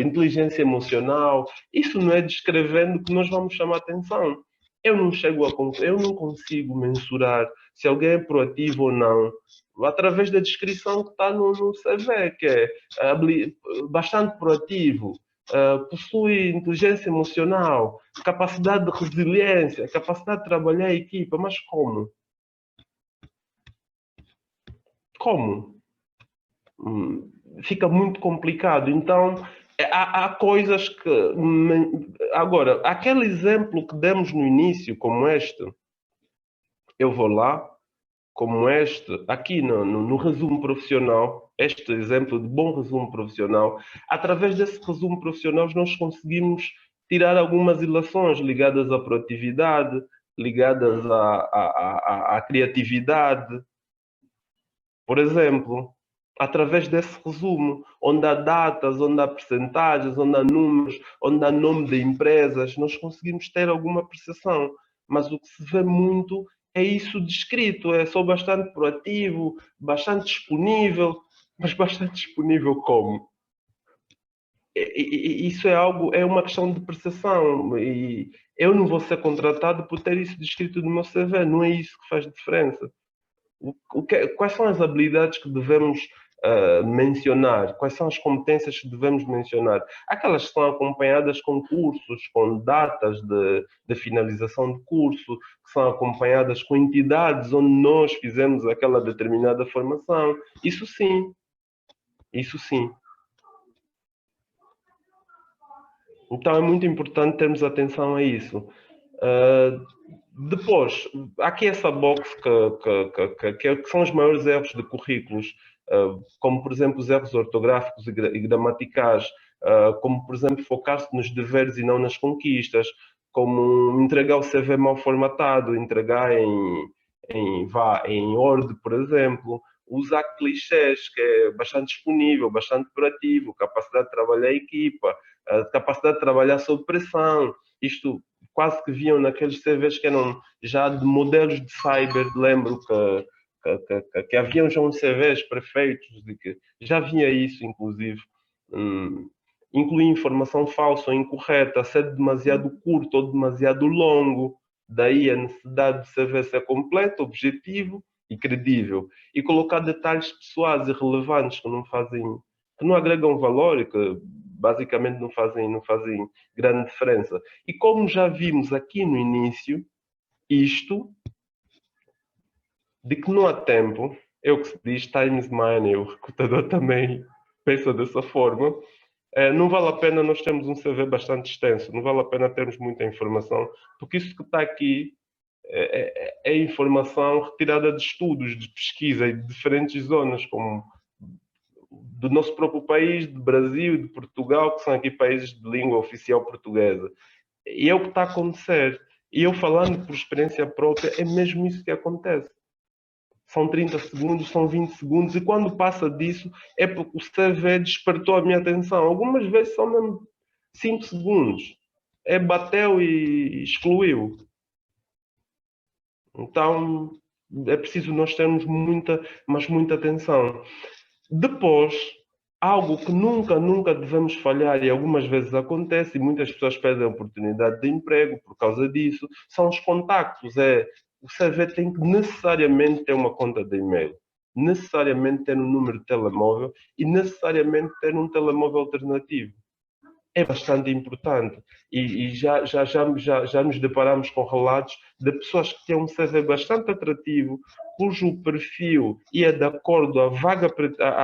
inteligência emocional. Isso não é descrevendo que nós vamos chamar atenção. Eu não consigo mensurar se alguém é proativo ou não através da descrição que está no CV, que é bastante proativo, possui inteligência emocional, capacidade de resiliência, capacidade de trabalhar em equipa. Mas como? Como? Fica muito complicado. Então, há coisas que... Agora, aquele exemplo que demos no início, como este, eu vou lá, como este, aqui no resumo profissional, este exemplo de bom resumo profissional, através desse resumo profissional nós conseguimos tirar algumas ilações ligadas à proatividade, ligadas à criatividade. Por exemplo, através desse resumo, onde há datas, onde há percentagens, onde há números, onde há nome de empresas, nós conseguimos ter alguma percepção. Mas o que se vê muito é isso descrito, é só bastante proativo, bastante disponível, mas bastante disponível como? Isso é uma questão de percepção, e eu não vou ser contratado por ter isso descrito no meu CV, não é isso que faz diferença. Quais são as habilidades que devemos mencionar? Quais são as competências que devemos mencionar? Aquelas que são acompanhadas com cursos, com datas de finalização de curso, que são acompanhadas com entidades onde nós fizemos aquela determinada formação. Isso sim. Isso sim. Então é muito importante termos atenção a isso. Depois, há aqui essa box que são os maiores erros de currículos, como, por exemplo, os erros ortográficos e gramaticais, como, por exemplo, focar-se nos deveres e não nas conquistas, como entregar o CV mal formatado, entregar em Word, por exemplo, usar clichês, que é bastante disponível, bastante proativo, capacidade de trabalhar em equipa, capacidade de trabalhar sob pressão. Isto quase que vinham naqueles CVs que eram já de modelos de cyber. Lembro que haviam já uns CVs prefeitos, de que já vinha isso, inclusive. incluir informação falsa ou incorreta, ser demasiado curto ou demasiado longo. Daí a necessidade de CV ser completo, objetivo e credível. E colocar detalhes pessoais e relevantes que não agregam valor e que basicamente não fazem grande diferença. E como já vimos aqui no início, isto de que não há tempo, é o que se diz time is money, o recrutador também pensa dessa forma. Não vale a pena nós termos um CV bastante extenso, não vale a pena termos muita informação, porque isso que está aqui é informação retirada de estudos, de pesquisa e de diferentes zonas, como do nosso próprio país, do Brasil e de Portugal, que são aqui países de língua oficial portuguesa. E é o que está a acontecer. E eu falando por experiência própria, é mesmo isso que acontece. São 30 segundos, são 20 segundos, e quando passa disso, é porque o CV despertou a minha atenção. Algumas vezes são mesmo 5 segundos. Bateu e excluiu. Então, é preciso nós termos muita, mas muita atenção. Depois, algo que nunca devemos falhar, e algumas vezes acontece, e muitas pessoas perdem a oportunidade de emprego por causa disso, são os contactos. O CV tem que necessariamente ter uma conta de e-mail, necessariamente ter um número de telemóvel e necessariamente ter um telemóvel alternativo. É bastante importante. E já nos deparamos com relatos de pessoas que têm um CV bastante atrativo, cujo perfil ia de acordo à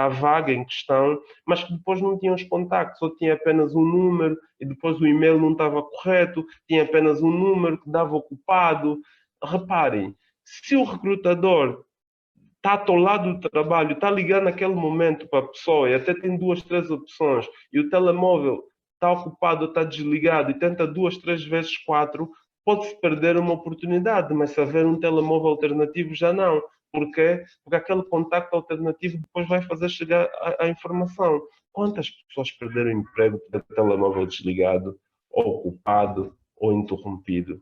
vaga em questão, mas que depois não tinham os contactos, ou tinha apenas um número, e depois o e-mail não estava correto, tinha apenas um número que dava ocupado. Reparem, se o recrutador está atolado do trabalho, está ligando naquele momento para a pessoa e até tem 2, 3 opções, e o telemóvel está ocupado, está desligado e tenta 2, 3 vezes 4, pode-se perder uma oportunidade, mas se haver um telemóvel alternativo já não. Porquê? Porque aquele contacto alternativo depois vai fazer chegar a informação. Quantas pessoas perderam emprego por ter telemóvel desligado, ou ocupado, ou interrompido?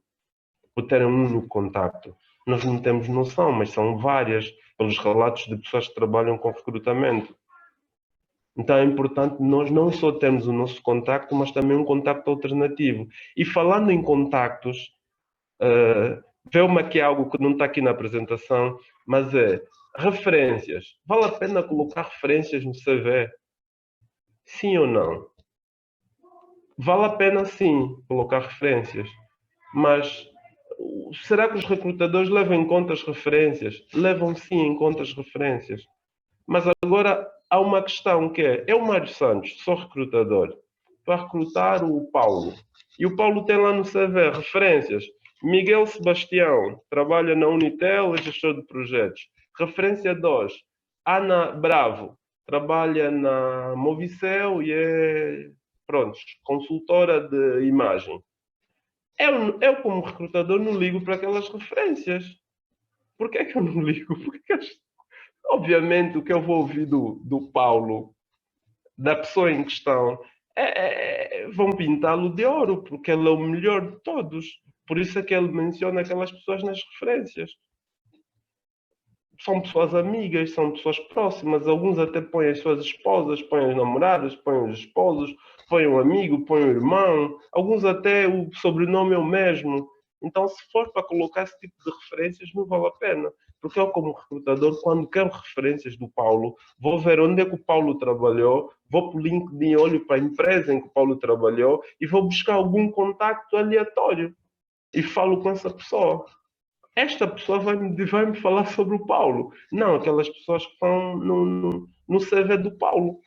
Por terem um único contacto. Nós não temos noção, mas são várias, pelos relatos de pessoas que trabalham com recrutamento. Então é importante nós não só termos o nosso contacto, mas também um contacto alternativo. E falando em contactos, vê-me aqui algo que não está aqui na apresentação, mas é referências. Vale a pena colocar referências no CV? Sim ou não? Vale a pena sim colocar referências, mas será que os recrutadores levam em conta as referências? Levam sim em conta as referências. Mas agora há uma questão que é o Mário Santos, sou recrutador, para recrutar o Paulo. E o Paulo tem lá no CV referências. Miguel Sebastião, trabalha na Unitel, é gestor de projetos. Referência 2. Ana Bravo, trabalha na Movicel e é, pronto, consultora de imagem. Eu, como recrutador, não ligo para aquelas referências. Por que é que eu não ligo? Obviamente, o que eu vou ouvir do Paulo, da pessoa em questão, vão pintá-lo de ouro, porque ele é o melhor de todos. Por isso é que ele menciona aquelas pessoas nas referências. São pessoas amigas, são pessoas próximas. Alguns até põem as suas esposas, põem as namoradas, põem os esposos, põem um amigo, põem um irmão. Alguns até o sobrenome é o mesmo. Então, se for para colocar esse tipo de referências, não vale a pena. Porque eu, como recrutador, quando quero referências do Paulo, vou ver onde é que o Paulo trabalhou, vou para o LinkedIn, olho para a empresa em que o Paulo trabalhou e vou buscar algum contacto aleatório e falo com essa pessoa. Esta pessoa vai me falar sobre o Paulo. Não aquelas pessoas que estão no CV do Paulo.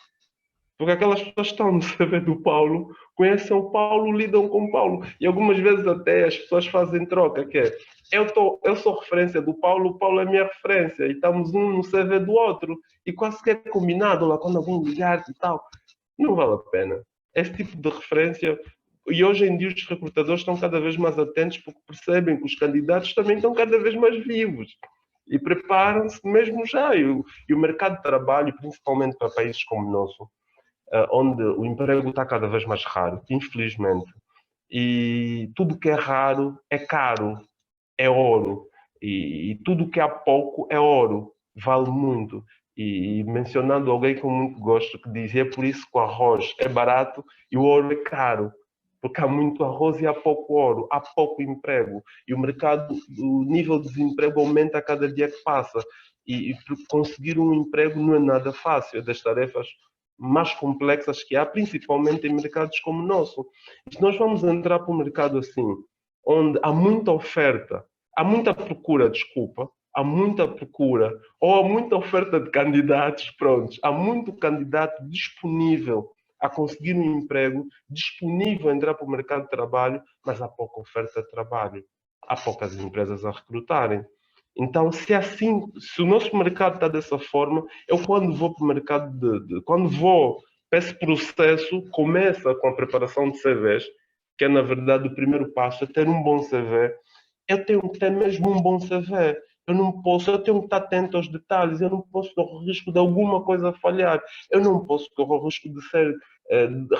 Porque aquelas pessoas que estão no CV do Paulo, conhecem o Paulo, lidam com o Paulo. E algumas vezes até as pessoas fazem troca, que é, eu sou referência do Paulo, o Paulo é minha referência. E estamos um no CV do outro. E quase que é combinado lá quando alguém ligar e tal. Não vale a pena. Esse tipo de referência. E hoje em dia os recrutadores estão cada vez mais atentos porque percebem que os candidatos também estão cada vez mais vivos. E preparam-se mesmo já. E o mercado de trabalho, principalmente para países como o nosso, onde o emprego está cada vez mais raro, infelizmente. E tudo que é raro é caro, é ouro. E tudo que há pouco é ouro, vale muito. E mencionando alguém que eu muito gosto, que dizia: é por isso que o arroz é barato e o ouro é caro, porque há muito arroz e há pouco ouro, há pouco emprego, e o mercado, o nível de desemprego aumenta a cada dia que passa, e conseguir um emprego não é nada fácil, é das tarefas mais complexas que há, principalmente em mercados como o nosso. Se nós vamos entrar para um mercado assim, onde há muita oferta, há muita procura, desculpa, há muita procura, ou há muita oferta de candidatos, prontos, há muito candidato disponível a conseguir um emprego, disponível a entrar para o mercado de trabalho, mas há pouca oferta de trabalho, há poucas empresas a recrutarem. Então, se é assim, se o nosso mercado está dessa forma, eu quando vou para o mercado quando vou para esse processo, começa com a preparação de CVs, que é na verdade o primeiro passo, é ter um bom CV. Eu tenho que ter mesmo um bom CV. Eu tenho que estar atento aos detalhes, eu não posso correr o risco de alguma coisa falhar, eu não posso correr o risco de ser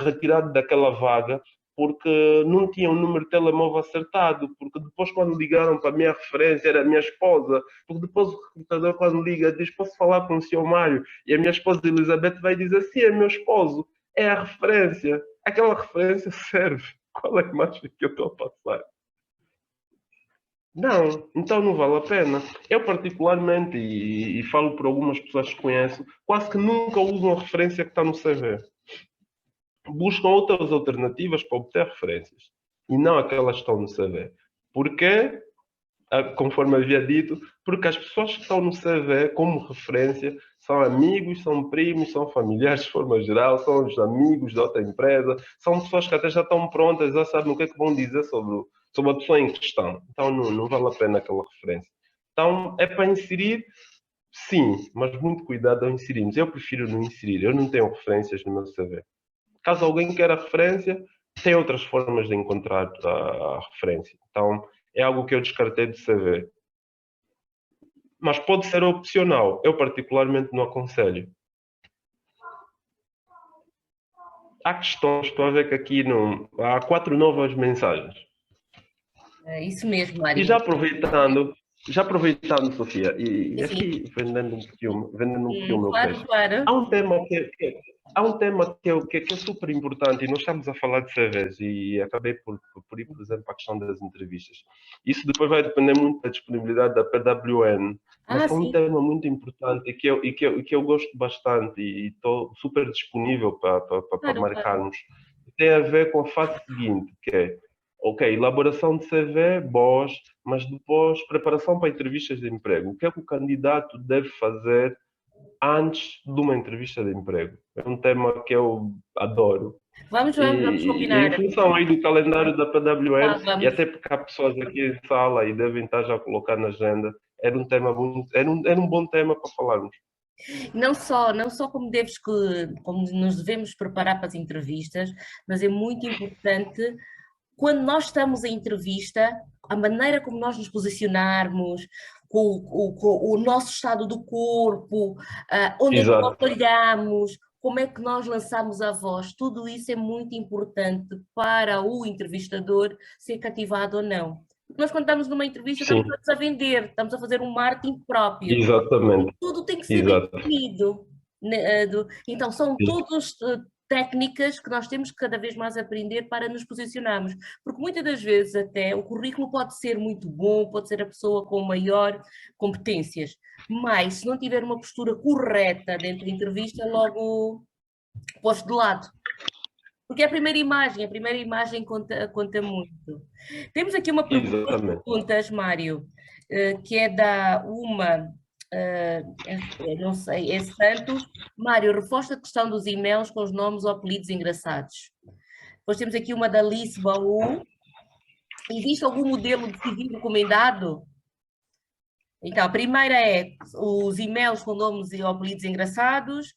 retirado daquela vaga porque não tinha um número de telemóvel acertado, porque depois quando ligaram para a minha referência era a minha esposa, porque depois o recrutador quando liga diz: posso falar com o senhor Mário? E a minha esposa Elizabeth vai dizer: sim, é meu esposo, é a referência, aquela referência serve. Qual é a imagem que eu estou a passar? Não, então não vale a pena. Eu particularmente, e falo por algumas pessoas que conheço, quase que nunca usam a referência que está no CV. Buscam outras alternativas para obter referências e não aquelas que estão no CV. Porquê? Conforme havia dito, porque as pessoas que estão no CV como referência são amigos, são primos, são familiares de forma geral, são os amigos de outra empresa, são pessoas que até já estão prontas, já sabem o que é que vão dizer sobre a pessoa em questão. Então não vale a pena aquela referência. Então é para inserir, sim, mas muito cuidado ao inserirmos. Eu prefiro não inserir, eu não tenho referências no meu CV. Caso alguém queira referência, tem outras formas de encontrar a referência. Então, é algo que eu descartei de CV. Mas pode ser opcional. Eu particularmente não aconselho. Há questões, estou a ver que aqui há 4 novas mensagens. É isso mesmo, Mário. E já aproveitando, Sofia, e aqui vendendo um pouquinho o meu peixe. Claro. Há um tema que é super importante, e nós estamos a falar de CVs, e acabei por ir, por exemplo, à questão das entrevistas. Isso depois vai depender muito da disponibilidade da PWN, mas é um tema muito importante e que eu gosto bastante e estou super disponível para marcarmos. Tem a ver com o fato seguinte, que é: ok, elaboração de CV, boas, mas depois preparação para entrevistas de emprego. O que é que o candidato deve fazer antes de uma entrevista de emprego? É um tema que eu adoro. Vamos combinar. E em função aí do calendário da PWN, e até porque há pessoas aqui em sala e devem estar já a colocar na agenda, era um bom tema para falarmos. Não só como nos devemos preparar para as entrevistas, mas é muito importante quando nós estamos em entrevista, a maneira como nós nos posicionarmos, com o nosso estado do corpo, onde é que nós olhamos, como é que nós lançamos a voz, tudo isso é muito importante para o entrevistador ser cativado ou não. Nós, quando estamos numa entrevista, estamos a vender, estamos a fazer um marketing próprio. Exatamente. Tudo tem que ser bem definido. Então, são todos técnicas que nós temos que cada vez mais aprender para nos posicionarmos. Porque muitas das vezes até o currículo pode ser muito bom, pode ser a pessoa com maior competências, mas se não tiver uma postura correta dentro da entrevista, é logo posto de lado. Porque é a primeira imagem conta muito. Temos aqui uma pergunta, Mário, que é da não sei, é Santos. Mário, reforça a questão dos e-mails com os nomes ou apelidos engraçados. Depois temos aqui uma da Alice Baú. Existe algum modelo de CV recomendado? Então, a primeira é os e-mails com nomes e apelidos engraçados.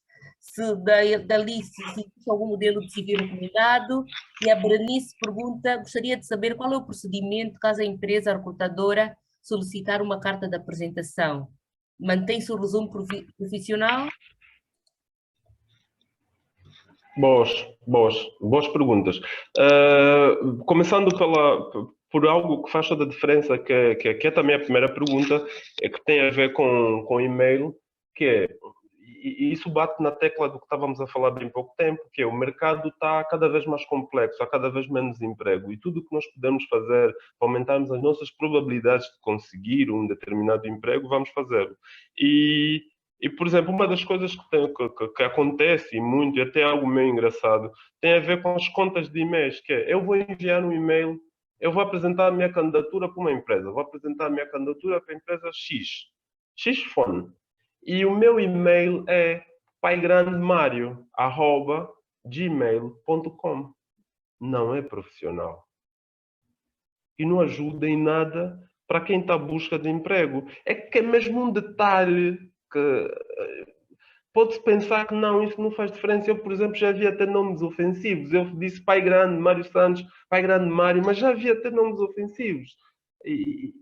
Da Alice, se existe algum modelo de CV recomendado. E a Berenice pergunta: gostaria de saber qual é o procedimento caso a empresa recrutadora solicitar uma carta de apresentação. Mantém-se o resumo profissional? Boas perguntas. Começando por algo que faz toda a diferença, que é também a primeira pergunta, é que tem a ver com e-mail, que é, e isso bate na tecla do que estávamos a falar bem pouco tempo, que é o mercado está cada vez mais complexo, há cada vez menos emprego, e tudo o que nós podemos fazer para aumentarmos as nossas probabilidades de conseguir um determinado emprego, vamos fazê-lo. Por exemplo, uma das coisas que acontece muito, e até algo meio engraçado, tem a ver com as contas de e-mails, que é, eu vou enviar um e-mail, eu vou apresentar a minha candidatura para uma empresa, vou apresentar a minha candidatura para a empresa X, Xfone. E o meu e-mail é paigrandemário@gmail.com. Não é profissional. E não ajuda em nada para quem está à busca de emprego. É que é mesmo um detalhe que pode-se pensar que não, isso não faz diferença. Eu, por exemplo, já havia até nomes ofensivos. Eu disse Pai Grande, Mário Santos, Pai Grande Mário, mas já havia até nomes ofensivos. E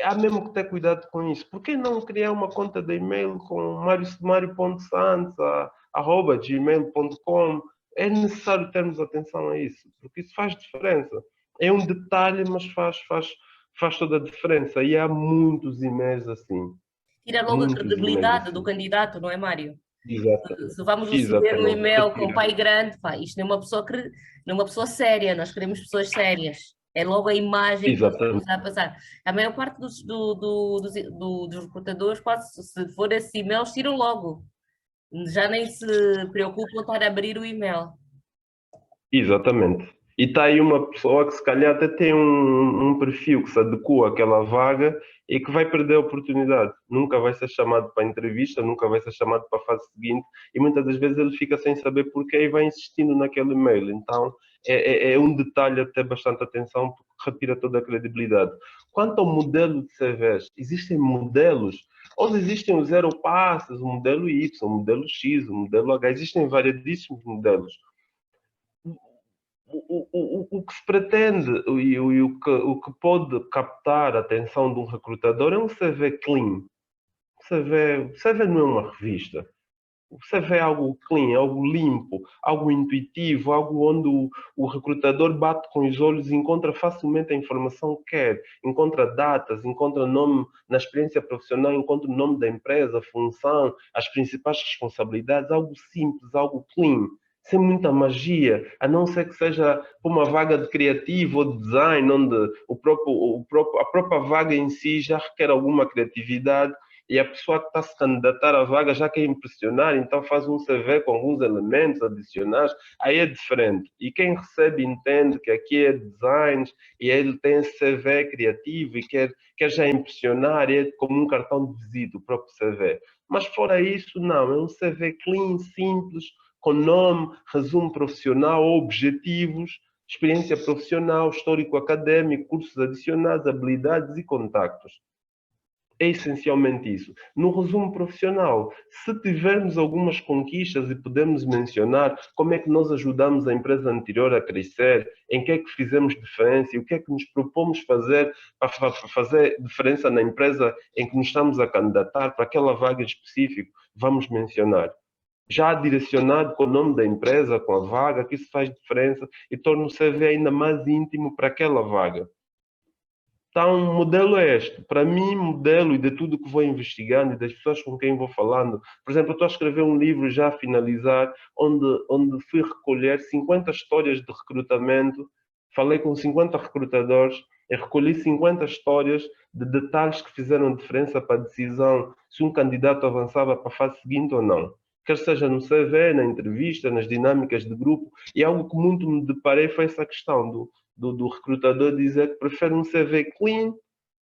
há mesmo que ter cuidado com isso. Por que não criar uma conta de e-mail com mario.santos@gmail.com? É necessário termos atenção a isso, porque isso faz diferença. É um detalhe, mas faz toda a diferença. E há muitos e-mails assim. Tira logo a credibilidade do candidato, não é, Mário? Exatamente. Se vamos receber um e-mail com pai grande, pá, isto não é uma pessoa séria, nós queremos pessoas sérias. É logo a imagem que estamos a passar. A maior parte dos recrutadores, quase, se for esses e-mails, tiram logo. Já nem se preocupam estar a abrir o e-mail. Exatamente. E está aí uma pessoa que se calhar até tem um perfil que se adequa àquela vaga e que vai perder a oportunidade. Nunca vai ser chamado para a entrevista, nunca vai ser chamado para a fase seguinte e muitas das vezes ele fica sem saber porquê e vai insistindo naquele e-mail. Então é um detalhe a ter bastante atenção porque retira toda a credibilidade. Quanto ao modelo de CVs, existem modelos, ou existem os zero passes, o modelo Y, o modelo X, o modelo H, existem variedíssimos modelos. O que se pretende e o que pode captar a atenção de um recrutador é um CV clean. O CV não é uma revista. O CV é algo clean, algo limpo, algo intuitivo, algo onde o recrutador bate com os olhos e encontra facilmente a informação que quer, encontra datas, encontra nome na experiência profissional, encontra o nome da empresa, a função, as principais responsabilidades, algo simples, algo clean, sem muita magia, a não ser que seja uma vaga de criativo ou de design, onde a própria vaga em si já requer alguma criatividade e a pessoa que está a se candidatar à vaga já quer impressionar, então faz um CV com alguns elementos adicionais, aí é diferente. E quem recebe entende que aqui é designs e ele tem esse CV criativo e quer já impressionar, é como um cartão de visita, o próprio CV. Mas fora isso, não, é um CV clean, simples, com nome, resumo profissional, objetivos, experiência profissional, histórico académico, cursos adicionais, habilidades e contactos. É essencialmente isso. No resumo profissional, se tivermos algumas conquistas e podemos mencionar como é que nós ajudamos a empresa anterior a crescer, em que é que fizemos diferença e o que é que nos propomos fazer para fazer diferença na empresa em que nos estamos a candidatar para aquela vaga específica, vamos mencionar. Já direcionado com o nome da empresa, com a vaga, que isso faz diferença e torna o CV ainda mais íntimo para aquela vaga. Então, o modelo é este. Para mim, modelo e de tudo que vou investigando e das pessoas com quem vou falando. Por exemplo, eu estou a escrever um livro já a finalizar, onde fui recolher 50 histórias de recrutamento. Falei com 50 recrutadores e recolhi 50 histórias de detalhes que fizeram diferença para a decisão se um candidato avançava para a fase seguinte ou não. Quer seja no CV, na entrevista, nas dinâmicas de grupo. E algo que muito me deparei foi essa questão do recrutador dizer que prefere um CV clean,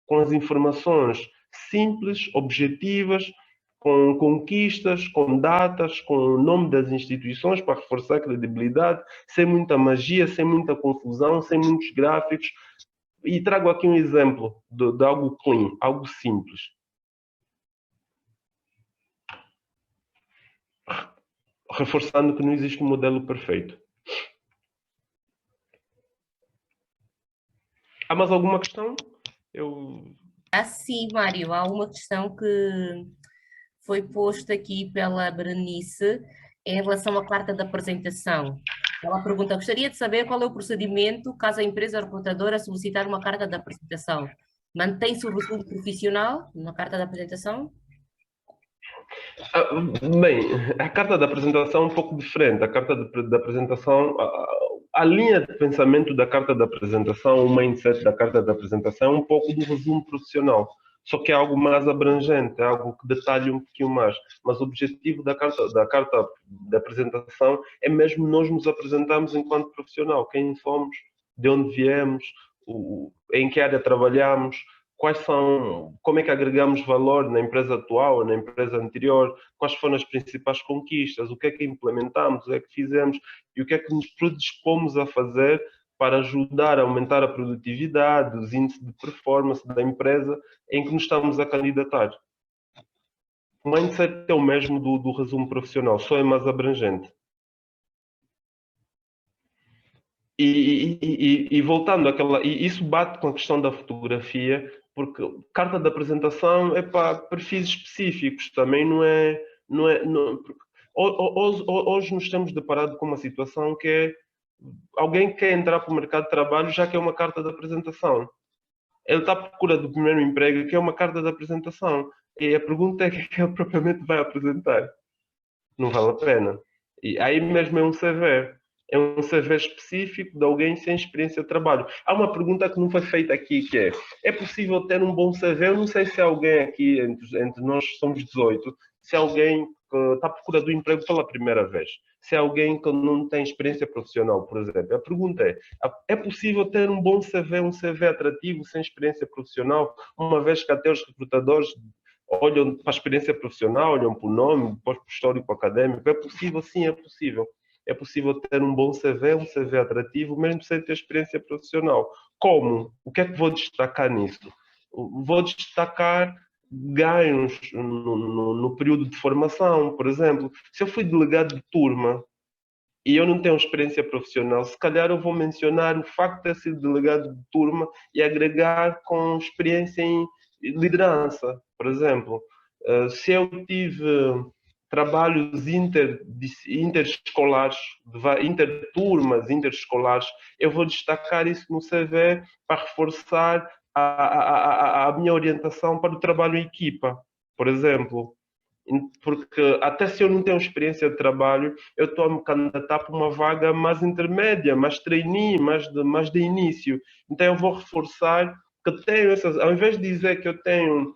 com as informações simples, objetivas, com conquistas, com datas, com o nome das instituições para reforçar a credibilidade, sem muita magia, sem muita confusão, sem muitos gráficos. E trago aqui um exemplo de algo clean, algo simples. Reforçando que não existe um modelo perfeito. Há mais alguma questão? Sim, Mário, há uma questão que foi posta aqui pela Berenice em relação à carta de apresentação. Ela pergunta, gostaria de saber qual é o procedimento caso a empresa recrutadora solicitar uma carta de apresentação. Mantém-se o resumo profissional na carta de apresentação? Bem, a carta da apresentação é um pouco diferente. A carta da apresentação, a linha de pensamento da carta da apresentação, o mindset da carta da apresentação é um pouco do resumo profissional. Só que é algo mais abrangente, é algo que detalha um pouquinho mais. Mas o objetivo da carta da apresentação é mesmo nós nos apresentarmos enquanto profissional. Quem somos, de onde viemos, em que área trabalhamos, quais são, como é que agregamos valor na empresa atual ou na empresa anterior, quais foram as principais conquistas, o que é que implementamos, o que é que fizemos e o que é que nos predispomos a fazer para ajudar a aumentar a produtividade, os índices de performance da empresa em que nos estamos a candidatar. O mindset é o mesmo do resumo profissional, só é mais abrangente. E voltando àquela, e isso bate com a questão da fotografia, porque carta de apresentação é para perfis específicos, também não é, hoje nos temos deparado com uma situação que é alguém que quer entrar para o mercado de trabalho já quer uma carta de apresentação. Ele está à procura do primeiro emprego, que é uma carta de apresentação. E a pergunta é o que ele propriamente vai apresentar. Não vale a pena. E aí mesmo é um CV. É um CV específico de alguém sem experiência de trabalho. Há uma pergunta que não foi feita aqui, que é possível ter um bom CV? Eu não sei se alguém aqui, entre nós somos 18, se alguém que está à procura do emprego pela primeira vez, se alguém que não tem experiência profissional, por exemplo. A pergunta é possível ter um bom CV, um CV atrativo, sem experiência profissional, uma vez que até os recrutadores olham para a experiência profissional, olham para o nome, para o histórico académico? É possível? Sim, é possível. É possível ter um bom CV, um CV atrativo, mesmo sem ter experiência profissional. Como? O que é que vou destacar nisso? Vou destacar ganhos no período de formação, por exemplo. Se eu fui delegado de turma e eu não tenho experiência profissional, se calhar eu vou mencionar o facto de ter sido delegado de turma e agregar com experiência em liderança, por exemplo. Se eu tive trabalhos interescolares, interturmas, interescolares, eu vou destacar isso no CV para reforçar a minha orientação para o trabalho em equipa, por exemplo. Porque até se eu não tenho experiência de trabalho, eu estou a me candidatar para uma vaga mais intermédia, mais trainee, mais de início. Então eu vou reforçar que tenho essas, ao invés de dizer que eu tenho,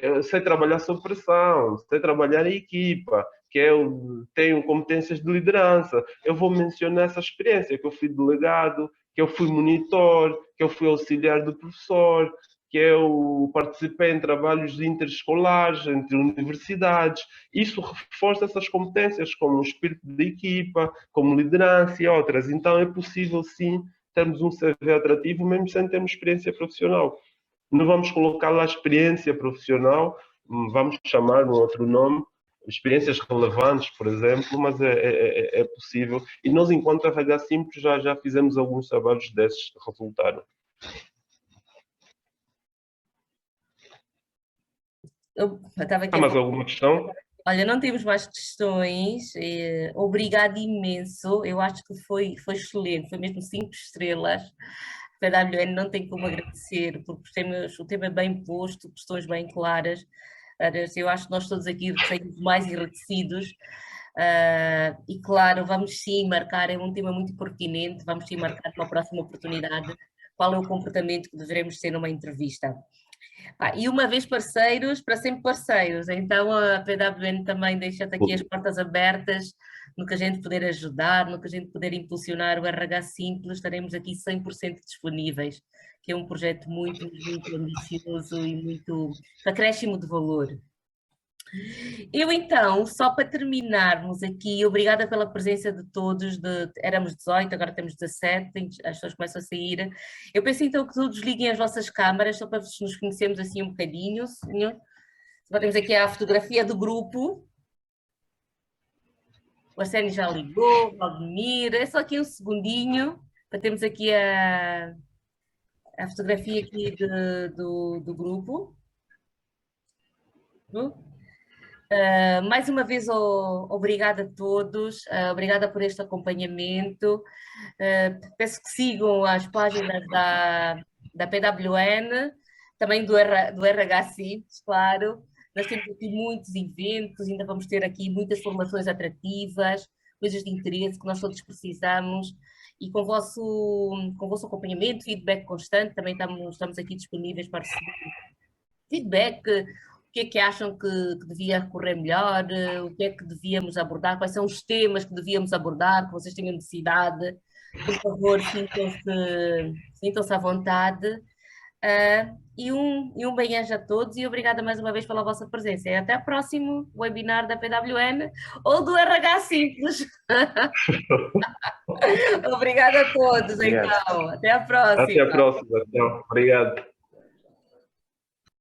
eu sei trabalhar sob pressão, sei trabalhar em equipa, que eu tenho competências de liderança, eu vou mencionar essa experiência, que eu fui delegado, que eu fui monitor, que eu fui auxiliar do professor, que eu participei em trabalhos interescolares, entre universidades. Isso reforça essas competências, como o espírito de equipa, como liderança e outras. Então, é possível, sim, termos um CV atrativo, mesmo sem termos experiência profissional. Não vamos colocar lá experiência profissional, vamos chamar um outro nome, experiências relevantes, por exemplo, mas é possível. E nós, enquanto RH Simples, já fizemos alguns trabalhos desses que resultaram. Eu estava aqui Há mais alguma questão? Olha, não temos mais questões. Obrigado imenso. Eu acho que foi excelente, foi mesmo 5 estrelas. A PWN não tem como agradecer, porque o tema é bem posto, questões bem claras. Eu acho que nós todos aqui saímos mais enriquecidos. E claro, vamos sim marcar, é um tema muito pertinente, vamos sim marcar uma próxima oportunidade qual é o comportamento que devemos ter numa entrevista. E uma vez parceiros, para sempre parceiros. Então a PWN também deixa-te aqui as portas abertas no que a gente puder ajudar, no que a gente puder impulsionar o RH Simples, estaremos aqui 100% disponíveis, que é um projeto muito, muito ambicioso e muito acréscimo de valor. Eu então, só para terminarmos aqui, obrigada pela presença de todos, éramos 18, agora temos 17, as pessoas começam a sair. Eu penso então que todos liguem as vossas câmaras, só para nos conhecermos assim um bocadinho. Senhor. Agora temos aqui a fotografia do grupo. O Arsénio já ligou, o Valdemir, é só aqui um segundinho, para termos aqui a fotografia aqui do grupo. Mais uma vez, obrigada a todos, obrigada por este acompanhamento. Peço que sigam as páginas da PWN, também do RH Simples, claro. Nós temos aqui muitos eventos, ainda vamos ter aqui muitas formações atrativas, coisas de interesse que nós todos precisamos. E com o vosso acompanhamento, feedback constante, também estamos aqui disponíveis para receber feedback. O que é que acham que devia correr melhor? O que é que devíamos abordar? Quais são os temas que devíamos abordar, que vocês tenham necessidade? Por favor, sintam-se à vontade. E um bem-aja a todos e obrigada mais uma vez pela vossa presença. E até o próximo webinar da PWN ou do RH Simples. Obrigada a todos, então. Até a próxima. Até a próxima. Então. Obrigado.